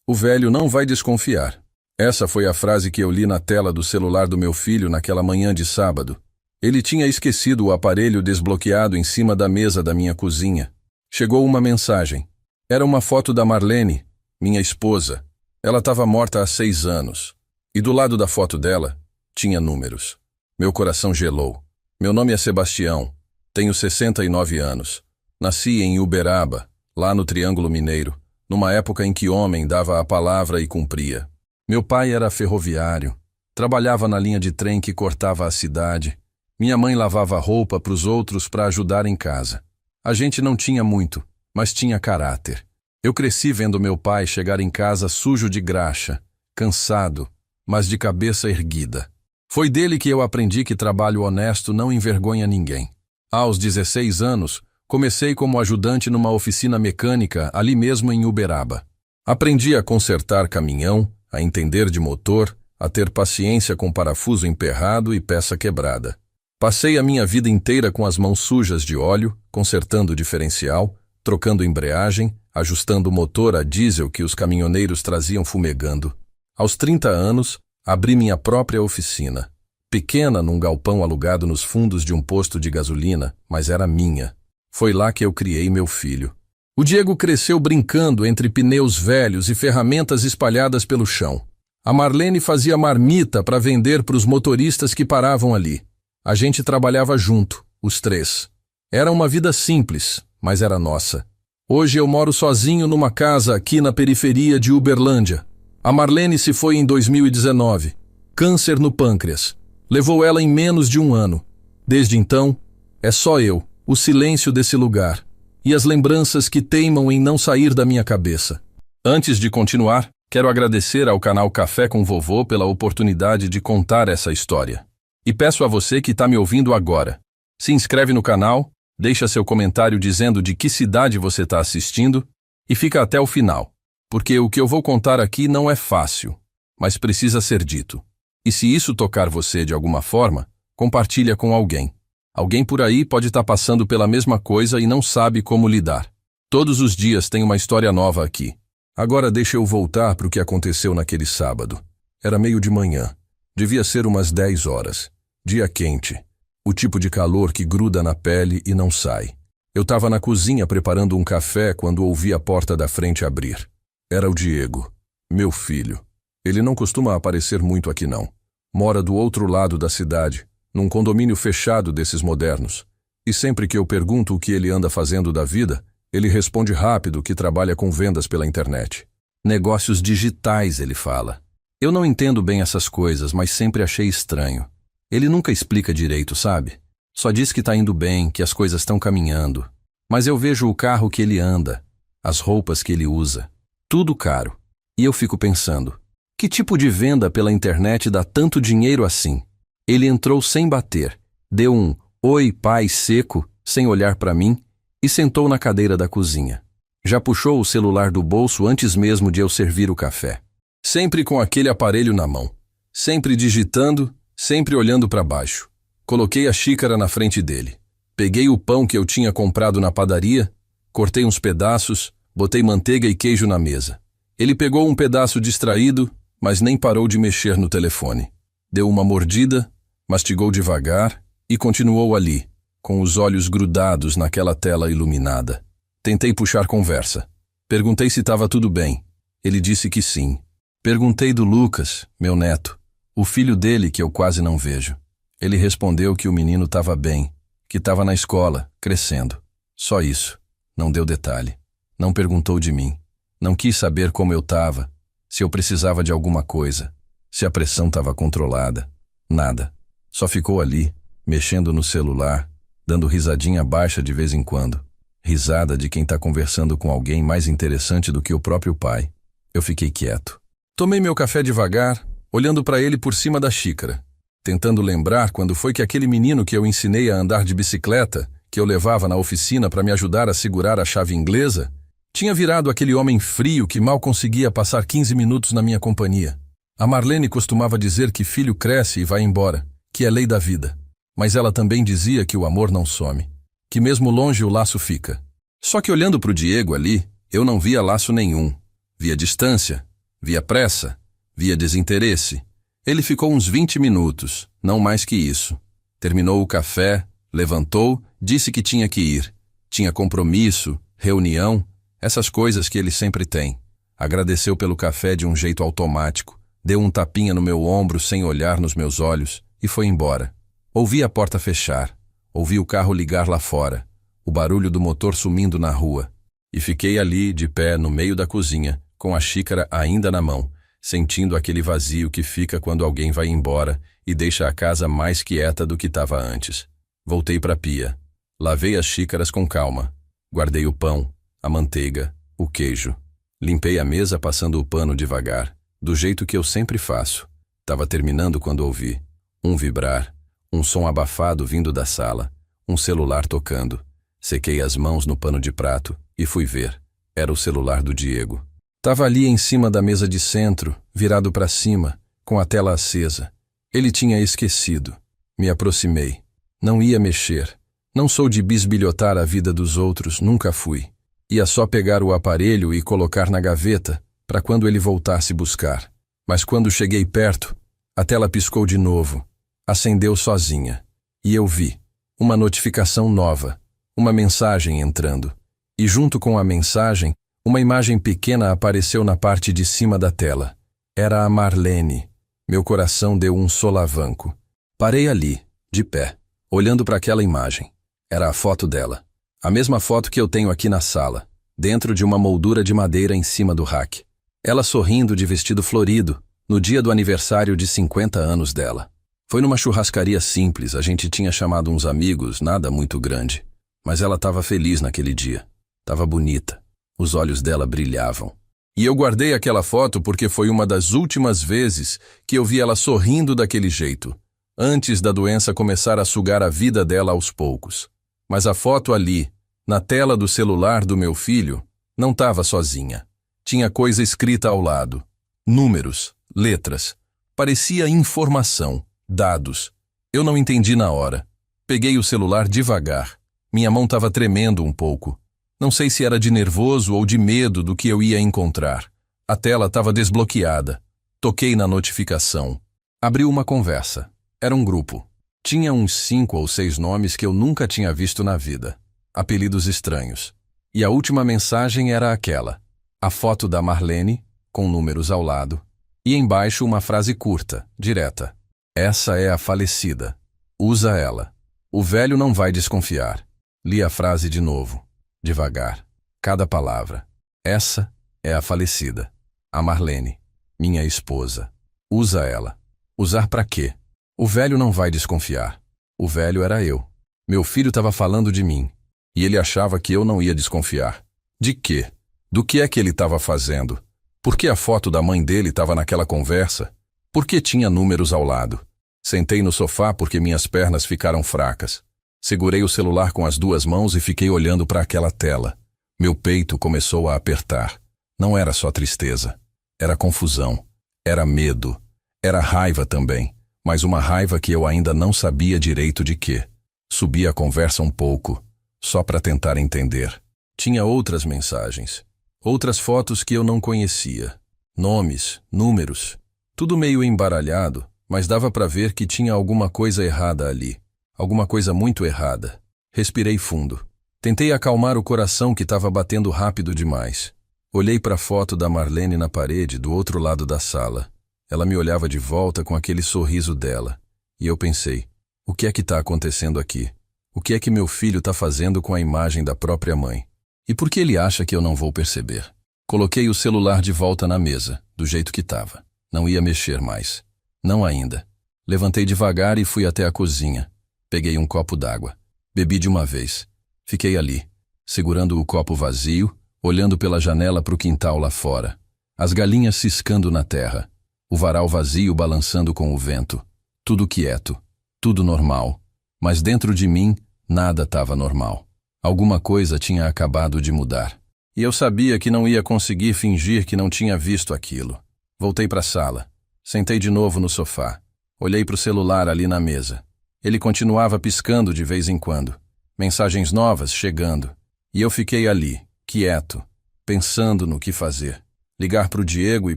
O velho não vai desconfiar. Essa foi a frase que eu li na tela do celular do meu filho naquela manhã de sábado. Ele tinha esquecido o aparelho desbloqueado em cima da mesa da minha cozinha. Chegou uma mensagem. Era uma foto da Marlene, minha esposa. Ela estava morta há 6 anos. E do lado da foto dela, tinha números. Meu coração gelou. Meu nome é Sebastião. Tenho 69 anos. Nasci em Uberaba, lá no Triângulo Mineiro, numa época em que homem dava a palavra e cumpria. Meu pai era ferroviário. Trabalhava na linha de trem que cortava a cidade. Minha mãe lavava roupa para os outros para ajudar em casa. A gente não tinha muito, mas tinha caráter. Eu cresci vendo meu pai chegar em casa sujo de graxa, cansado, mas de cabeça erguida. Foi dele que eu aprendi que trabalho honesto não envergonha ninguém. Aos 16 anos, comecei como ajudante numa oficina mecânica ali mesmo em Uberaba. Aprendi a consertar caminhão, a entender de motor, a ter paciência com parafuso emperrado e peça quebrada. Passei a minha vida inteira com as mãos sujas de óleo, consertando o diferencial, trocando embreagem, ajustando o motor a diesel que os caminhoneiros traziam fumegando. Aos 30 anos, abri minha própria oficina. Pequena num galpão alugado nos fundos de um posto de gasolina, mas era minha. Foi lá que eu criei meu filho. O Diego cresceu brincando entre pneus velhos e ferramentas espalhadas pelo chão. A Marlene fazia marmita para vender para os motoristas que paravam ali. A gente trabalhava junto, os 3. Era uma vida simples, mas era nossa. Hoje eu moro sozinho numa casa aqui na periferia de Uberlândia. A Marlene se foi em 2019. Câncer no pâncreas. Levou ela em menos de 1 ano. Desde então, é só eu, o silêncio desse lugar e as lembranças que teimam em não sair da minha cabeça. Antes de continuar, quero agradecer ao canal Café com Vovô pela oportunidade de contar essa história. E peço a você que está me ouvindo agora, se inscreve no canal, deixa seu comentário dizendo de que cidade você está assistindo e fica até o final, porque o que eu vou contar aqui não é fácil, mas precisa ser dito. E se isso tocar você de alguma forma, compartilha com alguém. Alguém por aí pode estar passando pela mesma coisa e não sabe como lidar. Todos os dias tem uma história nova aqui. Agora deixa eu voltar para o que aconteceu naquele sábado. Era meio de manhã. Devia ser umas 10 horas. Dia quente. O tipo de calor que gruda na pele e não sai. Eu estava na cozinha preparando um café quando ouvi a porta da frente abrir. Era o Diego, meu filho. Ele não costuma aparecer muito aqui não. Mora do outro lado da cidade, num condomínio fechado desses modernos. E sempre que eu pergunto o que ele anda fazendo da vida, ele responde rápido que trabalha com vendas pela internet. Negócios digitais, ele fala. Eu não entendo bem essas coisas, mas sempre achei estranho. Ele nunca explica direito, sabe? Só diz que tá indo bem, que as coisas estão caminhando. Mas eu vejo o carro que ele anda, as roupas que ele usa. Tudo caro. E eu fico pensando, que tipo de venda pela internet dá tanto dinheiro assim? Ele entrou sem bater, deu um "Oi, pai" seco, sem olhar para mim, e sentou na cadeira da cozinha. Já puxou o celular do bolso antes mesmo de eu servir o café. Sempre com aquele aparelho na mão. Sempre digitando, sempre olhando para baixo. Coloquei a xícara na frente dele. Peguei o pão que eu tinha comprado na padaria, cortei uns pedaços, botei manteiga e queijo na mesa. Ele pegou um pedaço distraído, mas nem parou de mexer no telefone. Deu uma mordida, mastigou devagar e continuou ali, com os olhos grudados naquela tela iluminada. Tentei puxar conversa. Perguntei se estava tudo bem. Ele disse que sim. Perguntei do Lucas, meu neto, o filho dele que eu quase não vejo. Ele respondeu que o menino estava bem, que estava na escola, crescendo. Só isso. Não deu detalhe. Não perguntou de mim. Não quis saber como eu estava, se eu precisava de alguma coisa, se a pressão estava controlada. Nada. Só ficou ali, mexendo no celular, dando risadinha baixa de vez em quando. Risada de quem está conversando com alguém mais interessante do que o próprio pai. Eu fiquei quieto. Tomei meu café devagar, olhando para ele por cima da xícara, tentando lembrar quando foi que aquele menino que eu ensinei a andar de bicicleta, que eu levava na oficina para me ajudar a segurar a chave inglesa, tinha virado aquele homem frio que mal conseguia passar 15 minutos na minha companhia. A Marlene costumava dizer que filho cresce e vai embora, que é lei da vida. Mas ela também dizia que o amor não some, que mesmo longe o laço fica. Só que olhando para o Diego ali, eu não via laço nenhum. Via distância, Via pressa, via desinteresse. Ele ficou uns 20 minutos, não mais que isso. Terminou o café, levantou, disse que tinha que ir. Tinha compromisso, reunião, essas coisas que ele sempre tem. Agradeceu pelo café de um jeito automático, deu um tapinha no meu ombro sem olhar nos meus olhos e foi embora. Ouvi a porta fechar, ouvi o carro ligar lá fora, o barulho do motor sumindo na rua. E fiquei ali, de pé, no meio da cozinha, com a xícara ainda na mão, sentindo aquele vazio que fica quando alguém vai embora e deixa a casa mais quieta do que estava antes. Voltei para a pia. Lavei as xícaras com calma. Guardei o pão, a manteiga, o queijo. Limpei a mesa passando o pano devagar, do jeito que eu sempre faço. Estava terminando quando ouvi um vibrar, um som abafado vindo da sala, um celular tocando. Sequei as mãos no pano de prato e fui ver. Era o celular do Diego. Estava ali em cima da mesa de centro, virado para cima, com a tela acesa. Ele tinha esquecido. Me aproximei. Não ia mexer. Não sou de bisbilhotar a vida dos outros, nunca fui. Ia só pegar o aparelho e colocar na gaveta, para quando ele voltasse buscar. Mas quando cheguei perto, a tela piscou de novo. Acendeu sozinha. E eu vi uma notificação nova, uma mensagem entrando. E junto com a mensagem, uma imagem pequena apareceu na parte de cima da tela. Era a Marlene. Meu coração deu um solavanco. Parei ali, de pé, olhando para aquela imagem. Era a foto dela. A mesma foto que eu tenho aqui na sala, dentro de uma moldura de madeira em cima do rack. Ela sorrindo de vestido florido, no dia do aniversário de 50 anos dela. Foi numa churrascaria simples, a gente tinha chamado uns amigos, nada muito grande. Mas ela estava feliz naquele dia. Estava bonita. Os olhos dela brilhavam. E eu guardei aquela foto porque foi uma das últimas vezes que eu vi ela sorrindo daquele jeito, antes da doença começar a sugar a vida dela aos poucos. Mas a foto ali, na tela do celular do meu filho, não estava sozinha. Tinha coisa escrita ao lado. Números, letras. Parecia informação, dados. Eu não entendi na hora. Peguei o celular devagar. Minha mão estava tremendo um pouco. Não sei se era de nervoso ou de medo do que eu ia encontrar. A tela estava desbloqueada. Toquei na notificação. Abriu uma conversa. Era um grupo. Tinha uns 5 ou 6 nomes que eu nunca tinha visto na vida. Apelidos estranhos. E a última mensagem era aquela. A foto da Marlene, com números ao lado. E embaixo uma frase curta, direta. Essa é a falecida. Usa ela. O velho não vai desconfiar. Li a frase de novo. Devagar. Cada palavra. Essa é a falecida. A Marlene. Minha esposa. Usa ela. Usar para quê? O velho não vai desconfiar. O velho era eu. Meu filho estava falando de mim. E ele achava que eu não ia desconfiar. De quê? Do que é que ele estava fazendo? Por que a foto da mãe dele estava naquela conversa? Por que tinha números ao lado? Sentei no sofá porque minhas pernas ficaram fracas. Segurei o celular com as 2 mãos e fiquei olhando para aquela tela. Meu peito começou a apertar. Não era só tristeza. Era confusão. Era medo. Era raiva também. Mas uma raiva que eu ainda não sabia direito de quê. Subi a conversa um pouco, só para tentar entender. Tinha outras mensagens. Outras fotos que eu não conhecia. Nomes, números. Tudo meio embaralhado, mas dava para ver que tinha alguma coisa errada ali. Alguma coisa muito errada. Respirei fundo. Tentei acalmar o coração que estava batendo rápido demais. Olhei para a foto da Marlene na parede do outro lado da sala. Ela me olhava de volta com aquele sorriso dela. E eu pensei, o que é que está acontecendo aqui? O que é que meu filho está fazendo com a imagem da própria mãe? E por que ele acha que eu não vou perceber? Coloquei o celular de volta na mesa, do jeito que estava. Não ia mexer mais. Não ainda. Levantei devagar e fui até a cozinha. Peguei um copo d'água. Bebi de uma vez. Fiquei ali, segurando o copo vazio, olhando pela janela para o quintal lá fora. As galinhas ciscando na terra. O varal vazio balançando com o vento. Tudo quieto. Tudo normal. Mas dentro de mim, nada estava normal. Alguma coisa tinha acabado de mudar. E eu sabia que não ia conseguir fingir que não tinha visto aquilo. Voltei para a sala. Sentei de novo no sofá. Olhei para o celular ali na mesa. Ele continuava piscando de vez em quando. Mensagens novas chegando. E eu fiquei ali, quieto, pensando no que fazer. Ligar para o Diego e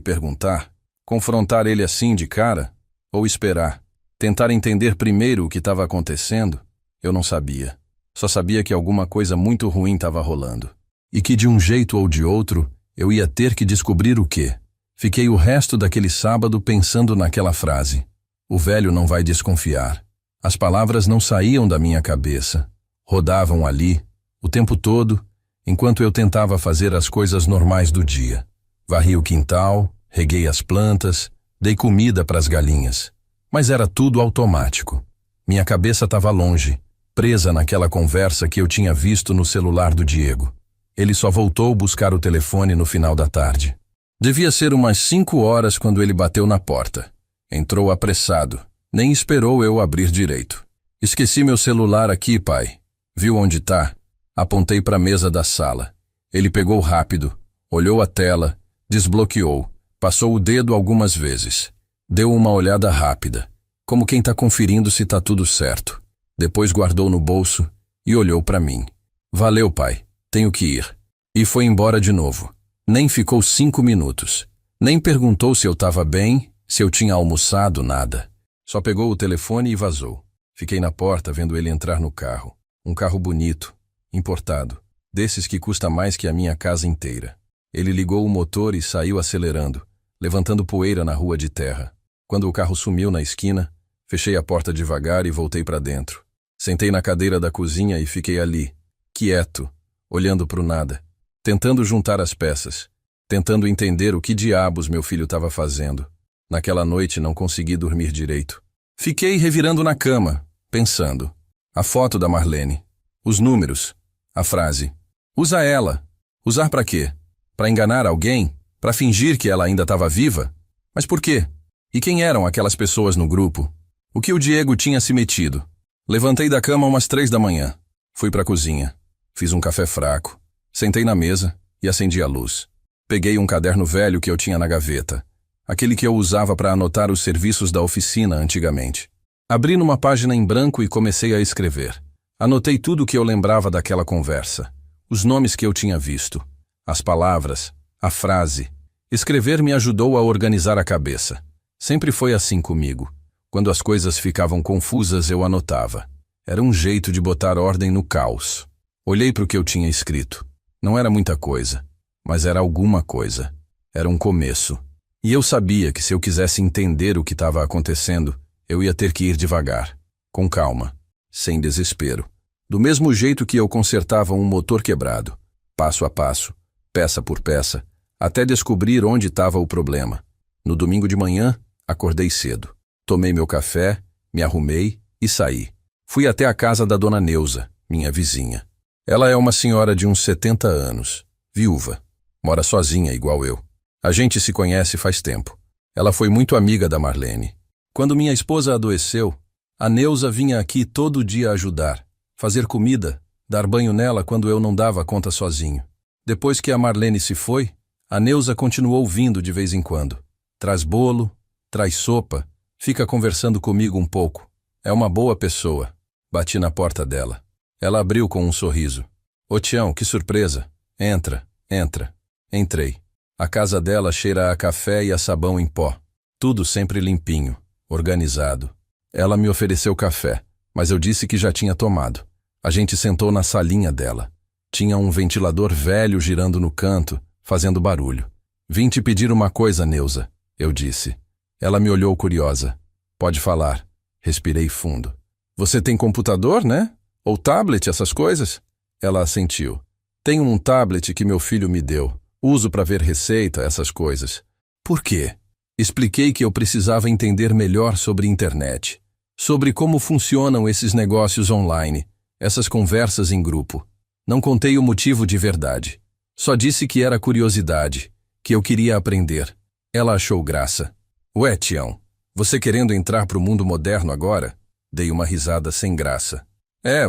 perguntar? Confrontar ele assim de cara? Ou esperar? Tentar entender primeiro o que estava acontecendo? Eu não sabia. Só sabia que alguma coisa muito ruim estava rolando. E que de um jeito ou de outro, eu ia ter que descobrir o quê. Fiquei o resto daquele sábado pensando naquela frase. O velho não vai desconfiar. As palavras não saíam da minha cabeça. Rodavam ali, o tempo todo, enquanto eu tentava fazer as coisas normais do dia. Varri o quintal, reguei as plantas, dei comida para as galinhas. Mas era tudo automático. Minha cabeça estava longe, presa naquela conversa que eu tinha visto no celular do Diego. Ele só voltou buscar o telefone no final da tarde. Devia ser umas 5 horas quando ele bateu na porta. Entrou apressado. Nem esperou eu abrir direito. Esqueci meu celular aqui, pai. Viu onde tá? Apontei para a mesa da sala. Ele pegou rápido, olhou a tela, desbloqueou, passou o dedo algumas vezes. Deu uma olhada rápida, como quem tá conferindo se tá tudo certo. Depois guardou no bolso e olhou para mim. Valeu, pai. Tenho que ir. E foi embora de novo. Nem ficou 5 minutos. Nem perguntou se eu estava bem, se eu tinha almoçado, nada. Só pegou o telefone e vazou. Fiquei na porta vendo ele entrar no carro. Um carro bonito, importado, desses que custa mais que a minha casa inteira. Ele ligou o motor e saiu acelerando, levantando poeira na rua de terra. Quando o carro sumiu na esquina, fechei a porta devagar e voltei para dentro. Sentei na cadeira da cozinha e fiquei ali, quieto, olhando para o nada, tentando juntar as peças, tentando entender o que diabos meu filho estava fazendo. Naquela noite não consegui dormir direito. Fiquei revirando na cama, pensando. A foto da Marlene, os números, a frase. Usa ela. Usar para quê? Para enganar alguém? Para fingir que ela ainda estava viva? Mas por quê? E quem eram aquelas pessoas no grupo? O que o Diego tinha se metido? Levantei da cama umas 3 da manhã. Fui para a cozinha. Fiz um café fraco. Sentei na mesa e acendi a luz. Peguei um caderno velho que eu tinha na gaveta. Aquele que eu usava para anotar os serviços da oficina antigamente. Abri numa página em branco e comecei a escrever. Anotei tudo o que eu lembrava daquela conversa. Os nomes que eu tinha visto. As palavras. A frase. Escrever me ajudou a organizar a cabeça. Sempre foi assim comigo. Quando as coisas ficavam confusas, eu anotava. Era um jeito de botar ordem no caos. Olhei para o que eu tinha escrito. Não era muita coisa, mas era alguma coisa. Era um começo. E eu sabia que se eu quisesse entender o que estava acontecendo, eu ia ter que ir devagar, com calma, sem desespero. Do mesmo jeito que eu consertava um motor quebrado, passo a passo, peça por peça, até descobrir onde estava o problema. No domingo de manhã, acordei cedo. Tomei meu café, me arrumei e saí. Fui até a casa da dona Neuza, minha vizinha. Ela é uma senhora de uns 70 anos, viúva. Mora sozinha, igual eu. A gente se conhece faz tempo. Ela foi muito amiga da Marlene. Quando minha esposa adoeceu, a Neuza vinha aqui todo dia ajudar, fazer comida, dar banho nela quando eu não dava conta sozinho. Depois que a Marlene se foi, a Neuza continuou vindo de vez em quando. Traz bolo, traz sopa, fica conversando comigo um pouco. É uma boa pessoa. Bati na porta dela. Ela abriu com um sorriso. Ô Tião, que surpresa. Entra, entra. Entrei. A casa dela cheira a café e a sabão em pó. Tudo sempre limpinho, organizado. Ela me ofereceu café, mas eu disse que já tinha tomado. A gente sentou na salinha dela. Tinha um ventilador velho girando no canto, fazendo barulho. Vim te pedir uma coisa, Neuza, eu disse. Ela me olhou curiosa. Pode falar. Respirei fundo. Você tem computador, né? Ou tablet, essas coisas? Ela assentiu. Tenho um tablet que meu filho me deu. Uso para ver receita, essas coisas. Por quê? Expliquei que eu precisava entender melhor sobre internet. Sobre como funcionam esses negócios online, essas conversas em grupo. Não contei o motivo de verdade. Só disse que era curiosidade, que eu queria aprender. Ela achou graça. Ué, Tião, você querendo entrar pro mundo moderno agora? Dei uma risada sem graça.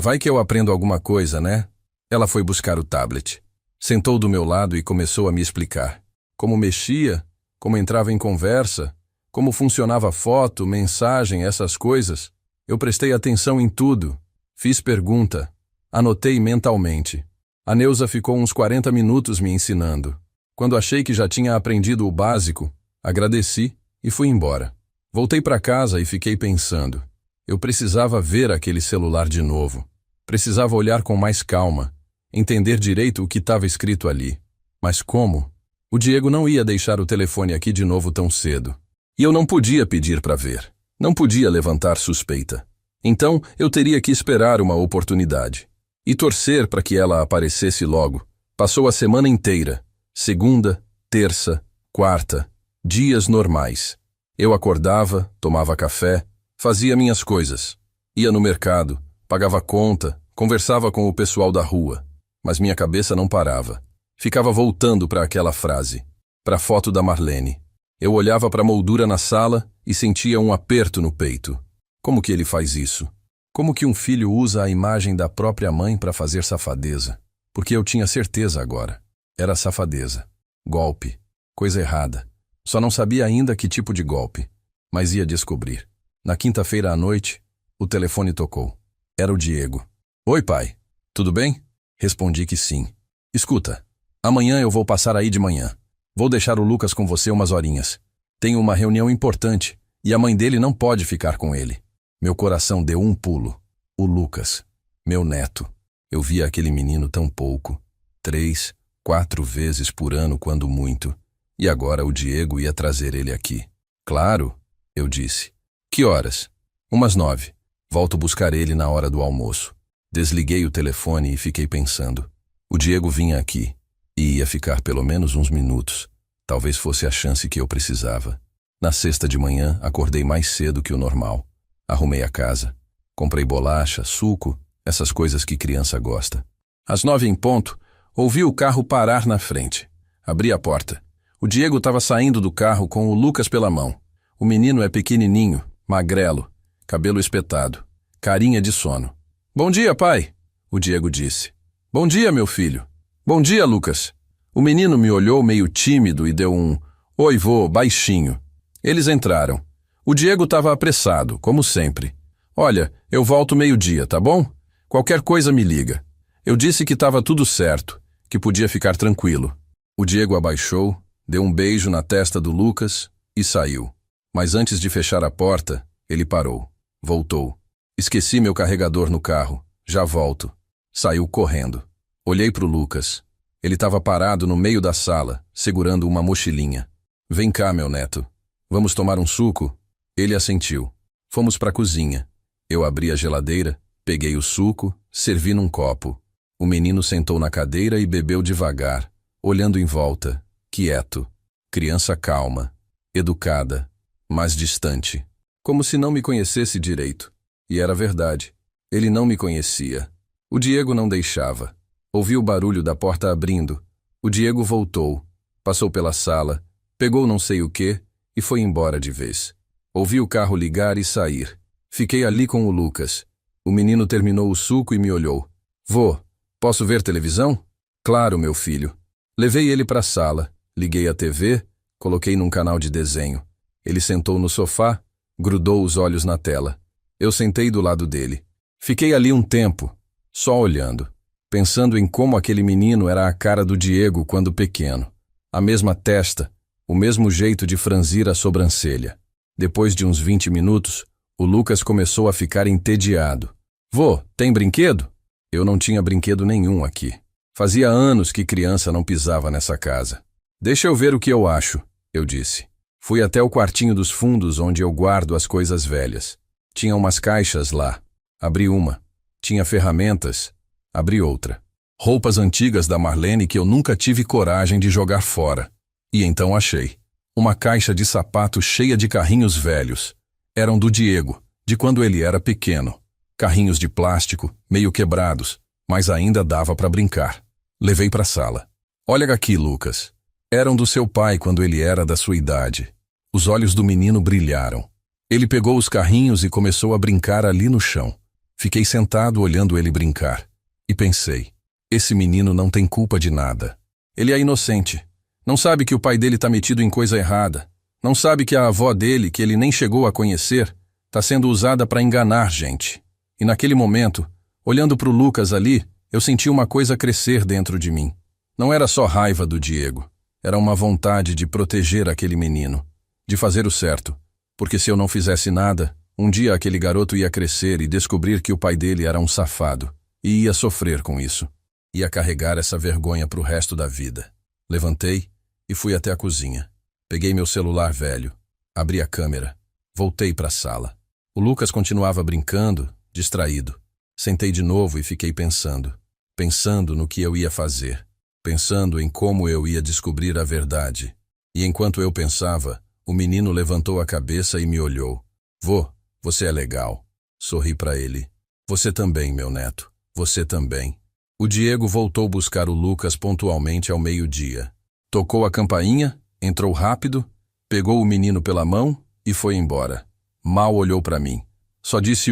Vai que eu aprendo alguma coisa, né? Ela foi buscar o tablet. Sentou do meu lado e começou a me explicar. Como mexia, como entrava em conversa, como funcionava foto, mensagem, essas coisas. Eu prestei atenção em tudo. Fiz pergunta. Anotei mentalmente. A Neuza ficou uns 40 minutos me ensinando. Quando achei que já tinha aprendido o básico, agradeci e fui embora. Voltei para casa e fiquei pensando. Eu precisava ver aquele celular de novo. Precisava olhar com mais calma, entender direito o que estava escrito ali. Mas como? O Diego não ia deixar o telefone aqui de novo tão cedo. E eu não podia pedir para ver. Não podia levantar suspeita. Então, eu teria que esperar uma oportunidade. E torcer para que ela aparecesse logo. Passou a semana inteira. Segunda, terça, quarta. Dias normais. Eu acordava, tomava café, fazia minhas coisas. Ia no mercado, pagava conta, conversava com o pessoal da rua. Mas minha cabeça não parava. Ficava voltando para aquela frase. Para a foto da Marlene. Eu olhava para a moldura na sala e sentia um aperto no peito. Como que ele faz isso? Como que um filho usa a imagem da própria mãe para fazer safadeza? Porque eu tinha certeza agora. Era safadeza. Golpe. Coisa errada. Só não sabia ainda que tipo de golpe. Mas ia descobrir. Na quinta-feira à noite, o telefone tocou. Era o Diego. Oi, pai. Tudo bem? Respondi que sim. Escuta, amanhã eu vou passar aí de manhã. Vou deixar o Lucas com você umas horinhas. Tenho uma reunião importante e a mãe dele não pode ficar com ele. Meu coração deu um pulo. O Lucas, meu neto. Eu via aquele menino tão pouco. 3, 4 vezes por ano, quando muito. E agora o Diego ia trazer ele aqui. Claro, eu disse. Que horas? Umas 9. Volto buscar ele na hora do almoço. Desliguei o telefone e fiquei pensando. O Diego vinha aqui e ia ficar pelo menos uns minutos. Talvez fosse a chance que eu precisava. Na sexta de manhã, acordei mais cedo que o normal. Arrumei a casa. Comprei bolacha, suco, essas coisas que criança gosta. Às 9 em ponto, ouvi o carro parar na frente. Abri a porta. O Diego estava saindo do carro com o Lucas pela mão. O menino é pequenininho, magrelo, cabelo espetado, carinha de sono. Bom dia, pai, o Diego disse. Bom dia, meu filho. Bom dia, Lucas. O menino me olhou meio tímido e deu um oi, vô, baixinho. Eles entraram. O Diego estava apressado, como sempre. Olha, eu volto meio-dia, tá bom? Qualquer coisa me liga. Eu disse que estava tudo certo, que podia ficar tranquilo. O Diego abaixou, deu um beijo na testa do Lucas e saiu. Mas antes de fechar a porta, ele parou. Voltou. Esqueci meu carregador no carro. Já volto. Saiu correndo. Olhei para o Lucas. Ele estava parado no meio da sala, segurando uma mochilinha. Vem cá, meu neto. Vamos tomar um suco? Ele assentiu. Fomos para a cozinha. Eu abri a geladeira, peguei o suco, servi num copo. O menino sentou na cadeira e bebeu devagar, olhando em volta, quieto. Criança calma, educada, mas distante. Como se não me conhecesse direito. E era verdade. Ele não me conhecia. O Diego não deixava. Ouvi o barulho da porta abrindo. O Diego voltou, passou pela sala, pegou não sei o quê e foi embora de vez. Ouvi o carro ligar e sair. Fiquei ali com o Lucas. O menino terminou o suco e me olhou. Vô, posso ver televisão? Claro, meu filho. Levei ele para a sala, liguei a TV, coloquei num canal de desenho. Ele sentou no sofá, grudou os olhos na tela. Eu sentei do lado dele. Fiquei ali um tempo, só olhando, pensando em como aquele menino era a cara do Diego quando pequeno. A mesma testa, o mesmo jeito de franzir a sobrancelha. Depois de uns 20 minutos, o Lucas começou a ficar entediado. Vô, tem brinquedo? Eu não tinha brinquedo nenhum aqui. Fazia anos que criança não pisava nessa casa. Deixa eu ver o que eu acho, eu disse. Fui até o quartinho dos fundos onde eu guardo as coisas velhas. Tinha umas caixas lá. Abri uma. Tinha ferramentas. Abri outra. Roupas antigas da Marlene que eu nunca tive coragem de jogar fora. E então achei. Uma caixa de sapatos cheia de carrinhos velhos. Eram do Diego, de quando ele era pequeno. Carrinhos de plástico, meio quebrados, mas ainda dava para brincar. Levei para a sala. Olha aqui, Lucas. Eram do seu pai quando ele era da sua idade. Os olhos do menino brilharam. Ele pegou os carrinhos e começou a brincar ali no chão. Fiquei sentado olhando ele brincar. E pensei, esse menino não tem culpa de nada. Ele é inocente. Não sabe que o pai dele está metido em coisa errada. Não sabe que a avó dele, que ele nem chegou a conhecer, está sendo usada para enganar gente. E naquele momento, olhando para o Lucas ali, eu senti uma coisa crescer dentro de mim. Não era só raiva do Diego. Era uma vontade de proteger aquele menino, de fazer o certo, porque se eu não fizesse nada, um dia aquele garoto ia crescer e descobrir que o pai dele era um safado, e ia sofrer com isso. Ia carregar essa vergonha pro resto da vida. Levantei e fui até a cozinha. Peguei meu celular velho, abri a câmera, voltei para a sala. O Lucas continuava brincando, distraído. Sentei de novo e fiquei pensando no que eu ia fazer, pensando em como eu ia descobrir a verdade. E enquanto eu pensava, o menino levantou a cabeça e me olhou. Vô, você é legal. Sorri para ele. Você também, meu neto. Você também. O Diego voltou buscar o Lucas pontualmente ao meio-dia. Tocou a campainha, entrou rápido, pegou o menino pela mão e foi embora. Mal olhou para mim. Só disse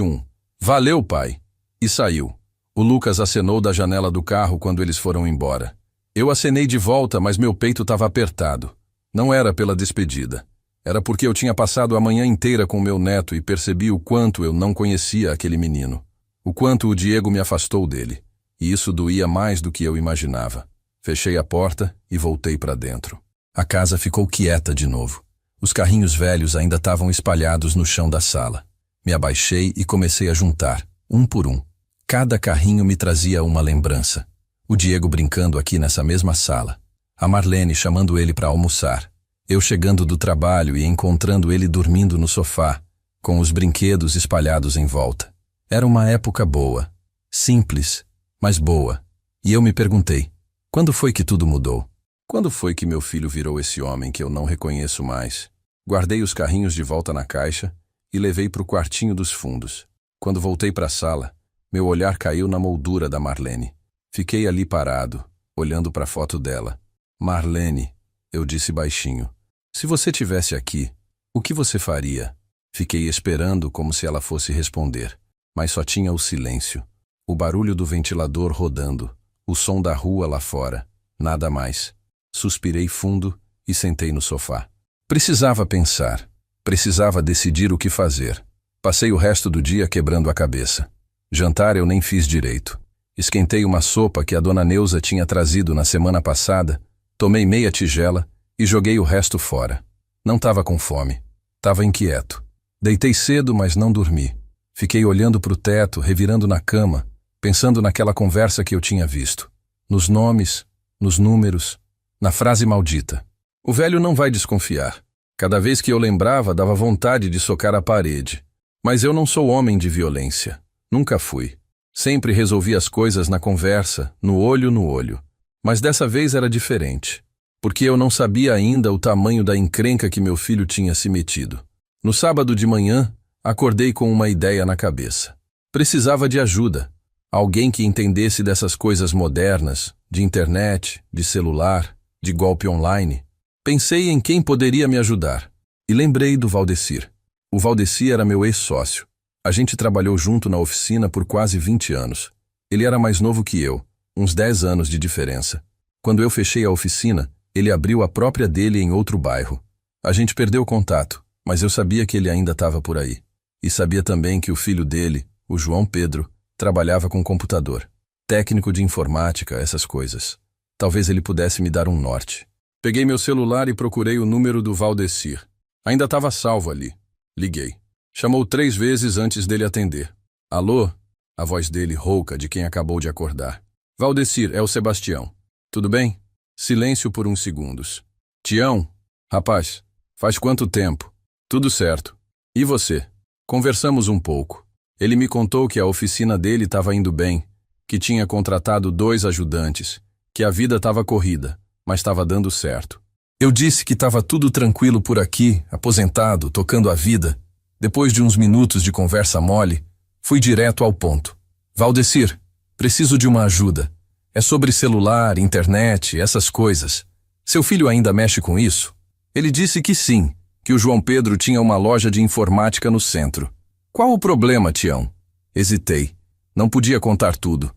"Valeu, pai", e saiu. O Lucas acenou da janela do carro quando eles foram embora. Eu acenei de volta, mas meu peito estava apertado. Não era pela despedida. Era porque eu tinha passado a manhã inteira com meu neto e percebi o quanto eu não conhecia aquele menino. O quanto o Diego me afastou dele. E isso doía mais do que eu imaginava. Fechei a porta e voltei para dentro. A casa ficou quieta de novo. Os carrinhos velhos ainda estavam espalhados no chão da sala. Me abaixei e comecei a juntar, um por um. Cada carrinho me trazia uma lembrança. O Diego brincando aqui nessa mesma sala. A Marlene chamando ele para almoçar. Eu chegando do trabalho e encontrando ele dormindo no sofá, com os brinquedos espalhados em volta. Era uma época boa. Simples, mas boa. E eu me perguntei, quando foi que tudo mudou? Quando foi que meu filho virou esse homem que eu não reconheço mais? Guardei os carrinhos de volta na caixa e levei para o quartinho dos fundos. Quando voltei para a sala, meu olhar caiu na moldura da Marlene. Fiquei ali parado, olhando para a foto dela. Marlene, eu disse baixinho, se você tivesse aqui, o que você faria? Fiquei esperando como se ela fosse responder, mas só tinha o silêncio, o barulho do ventilador rodando, o som da rua lá fora, nada mais. Suspirei fundo e sentei no sofá. Precisava pensar, precisava decidir o que fazer. Passei o resto do dia quebrando a cabeça. Jantar eu nem fiz direito. Esquentei uma sopa que a dona Neuza tinha trazido na semana passada, tomei meia tigela e joguei o resto fora. Não estava com fome. Estava inquieto. Deitei cedo, mas não dormi. Fiquei olhando para o teto, revirando na cama, pensando naquela conversa que eu tinha visto. Nos nomes, nos números, na frase maldita. O velho não vai desconfiar. Cada vez que eu lembrava, dava vontade de socar a parede. Mas eu não sou homem de violência. Nunca fui. Sempre resolvi as coisas na conversa, no olho no olho. Mas dessa vez era diferente. Porque eu não sabia ainda o tamanho da encrenca que meu filho tinha se metido. No sábado de manhã, acordei com uma ideia na cabeça. Precisava de ajuda. Alguém que entendesse dessas coisas modernas, de internet, de celular, de golpe online. Pensei em quem poderia me ajudar. E lembrei do Valdecir. O Valdecir era meu ex-sócio. A gente trabalhou junto na oficina por quase 20 anos. Ele era mais novo que eu, uns 10 anos de diferença. Quando eu fechei a oficina, ele abriu a própria dele em outro bairro. A gente perdeu o contato, mas eu sabia que ele ainda estava por aí. E sabia também que o filho dele, o João Pedro, trabalhava com computador. Técnico de informática, essas coisas. Talvez ele pudesse me dar um norte. Peguei meu celular e procurei o número do Valdecir. Ainda estava salvo ali. Liguei. Chamou 3 vezes antes dele atender. Alô? A voz dele rouca de quem acabou de acordar. Valdecir, é o Sebastião. Tudo bem? Silêncio por uns segundos. Tião? Rapaz, faz quanto tempo? Tudo certo. E você? Conversamos um pouco. Ele me contou que a oficina dele estava indo bem, que tinha contratado 2 ajudantes, que a vida estava corrida, mas estava dando certo. Eu disse que estava tudo tranquilo por aqui, aposentado, tocando a vida. Depois de uns minutos de conversa mole, fui direto ao ponto. Valdecir, preciso de uma ajuda. É sobre celular, internet, essas coisas. Seu filho ainda mexe com isso? Ele disse que sim, que o João Pedro tinha uma loja de informática no centro. Qual o problema, Tião? Hesitei. Não podia contar tudo.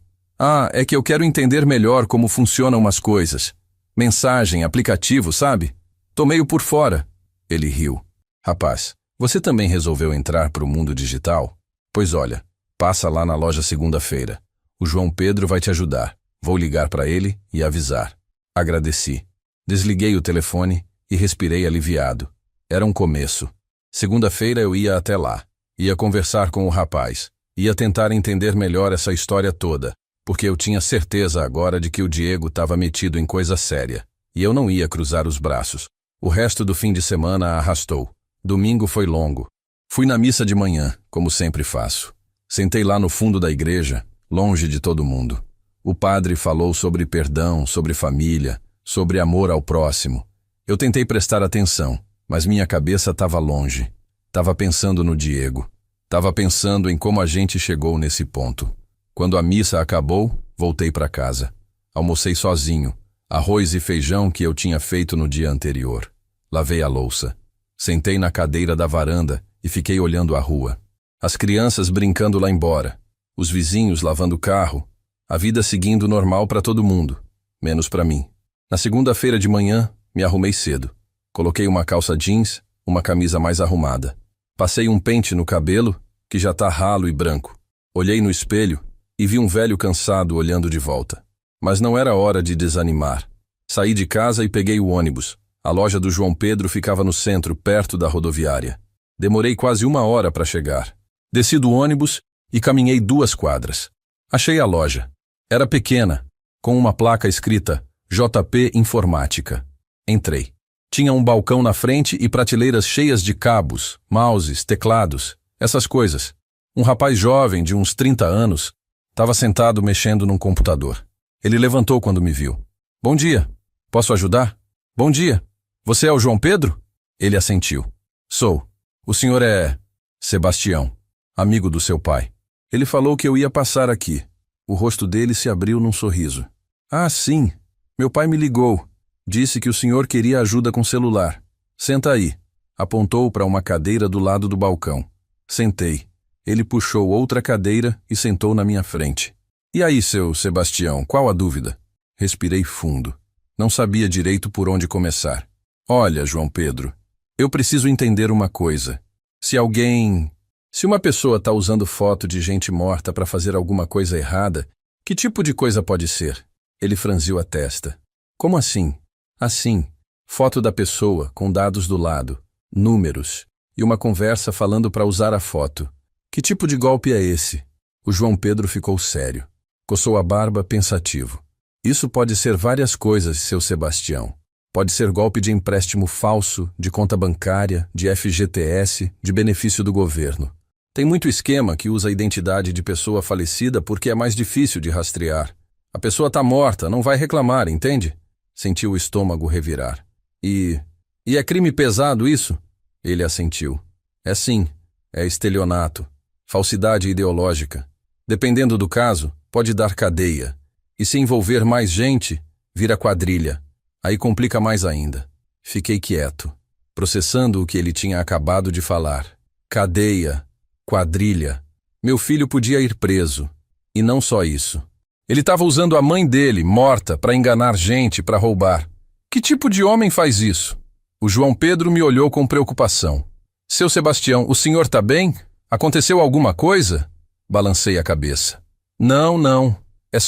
É que eu quero entender melhor como funcionam umas coisas. Mensagem, aplicativo, sabe? Tô meio por fora. Ele riu. Rapaz, você também resolveu entrar pro mundo digital? Pois olha, passa lá na loja segunda-feira. O João Pedro vai te ajudar. Vou ligar para ele e avisar. Agradeci. Desliguei o telefone e respirei aliviado. Era um começo. Segunda-feira eu ia até lá. Ia conversar com o rapaz. Ia tentar entender melhor essa história toda, porque eu tinha certeza agora de que o Diego estava metido em coisa séria. E eu não ia cruzar os braços. O resto do fim de semana arrastou. Domingo foi longo. Fui na missa de manhã, como sempre faço. Sentei lá no fundo da igreja, longe de todo mundo. O padre falou sobre perdão, sobre família, sobre amor ao próximo. Eu tentei prestar atenção, mas minha cabeça estava longe. Estava pensando no Diego. Estava pensando em como a gente chegou nesse ponto. Quando a missa acabou, voltei para casa. Almocei sozinho, arroz e feijão que eu tinha feito no dia anterior. Lavei a louça. Sentei na cadeira da varanda e fiquei olhando a rua. As crianças brincando lá embora, os vizinhos lavando o carro, a vida seguindo normal para todo mundo, menos para mim. Na segunda-feira de manhã, me arrumei cedo. Coloquei uma calça jeans, uma camisa mais arrumada. Passei um pente no cabelo, que já tá ralo e branco. Olhei no espelho e vi um velho cansado olhando de volta. Mas não era hora de desanimar. Saí de casa e peguei o ônibus. A loja do João Pedro ficava no centro, perto da rodoviária. Demorei quase 1 hora para chegar. Desci do ônibus e caminhei 2 quadras. Achei a loja. Era pequena, com uma placa escrita JP Informática. Entrei. Tinha um balcão na frente e prateleiras cheias de cabos, mouses, teclados, essas coisas. Um rapaz jovem, de uns 30 anos, estava sentado mexendo num computador. Ele levantou quando me viu. Bom dia. Posso ajudar? Bom dia. Você é o João Pedro? Ele assentiu. Sou. O senhor é Sebastião, amigo do seu pai. Ele falou que eu ia passar aqui. O rosto dele se abriu num sorriso. Ah, sim. Meu pai me ligou. Disse que o senhor queria ajuda com celular. Senta aí. Apontou para uma cadeira do lado do balcão. Sentei. Ele puxou outra cadeira e sentou na minha frente. E aí, seu Sebastião, qual a dúvida? Respirei fundo. Não sabia direito por onde começar. Olha, João Pedro, eu preciso entender uma coisa. Se uma pessoa está usando foto de gente morta para fazer alguma coisa errada, que tipo de coisa pode ser? Ele franziu a testa. Como assim? Assim, foto da pessoa, com dados do lado, números, e uma conversa falando para usar a foto. Que tipo de golpe é esse? O João Pedro ficou sério. Coçou a barba, pensativo. Isso pode ser várias coisas, seu Sebastião. Pode ser golpe de empréstimo falso, de conta bancária, de FGTS, de benefício do governo. Tem muito esquema que usa a identidade de pessoa falecida porque é mais difícil de rastrear. A pessoa está morta, não vai reclamar, entende? Sentiu o estômago revirar. E é crime pesado isso? Ele assentiu. É sim, é estelionato, falsidade ideológica. Dependendo do caso, pode dar cadeia. E se envolver mais gente, vira quadrilha. Aí complica mais ainda. Fiquei quieto, processando o que ele tinha acabado de falar. Cadeia, quadrilha. Meu filho podia ir preso. E não só isso. Ele estava usando a mãe dele, morta, para enganar gente, para roubar. Que tipo de homem faz isso? O João Pedro me olhou com preocupação. Seu Sebastião, o senhor está bem? Aconteceu alguma coisa? Balancei a cabeça. Não. É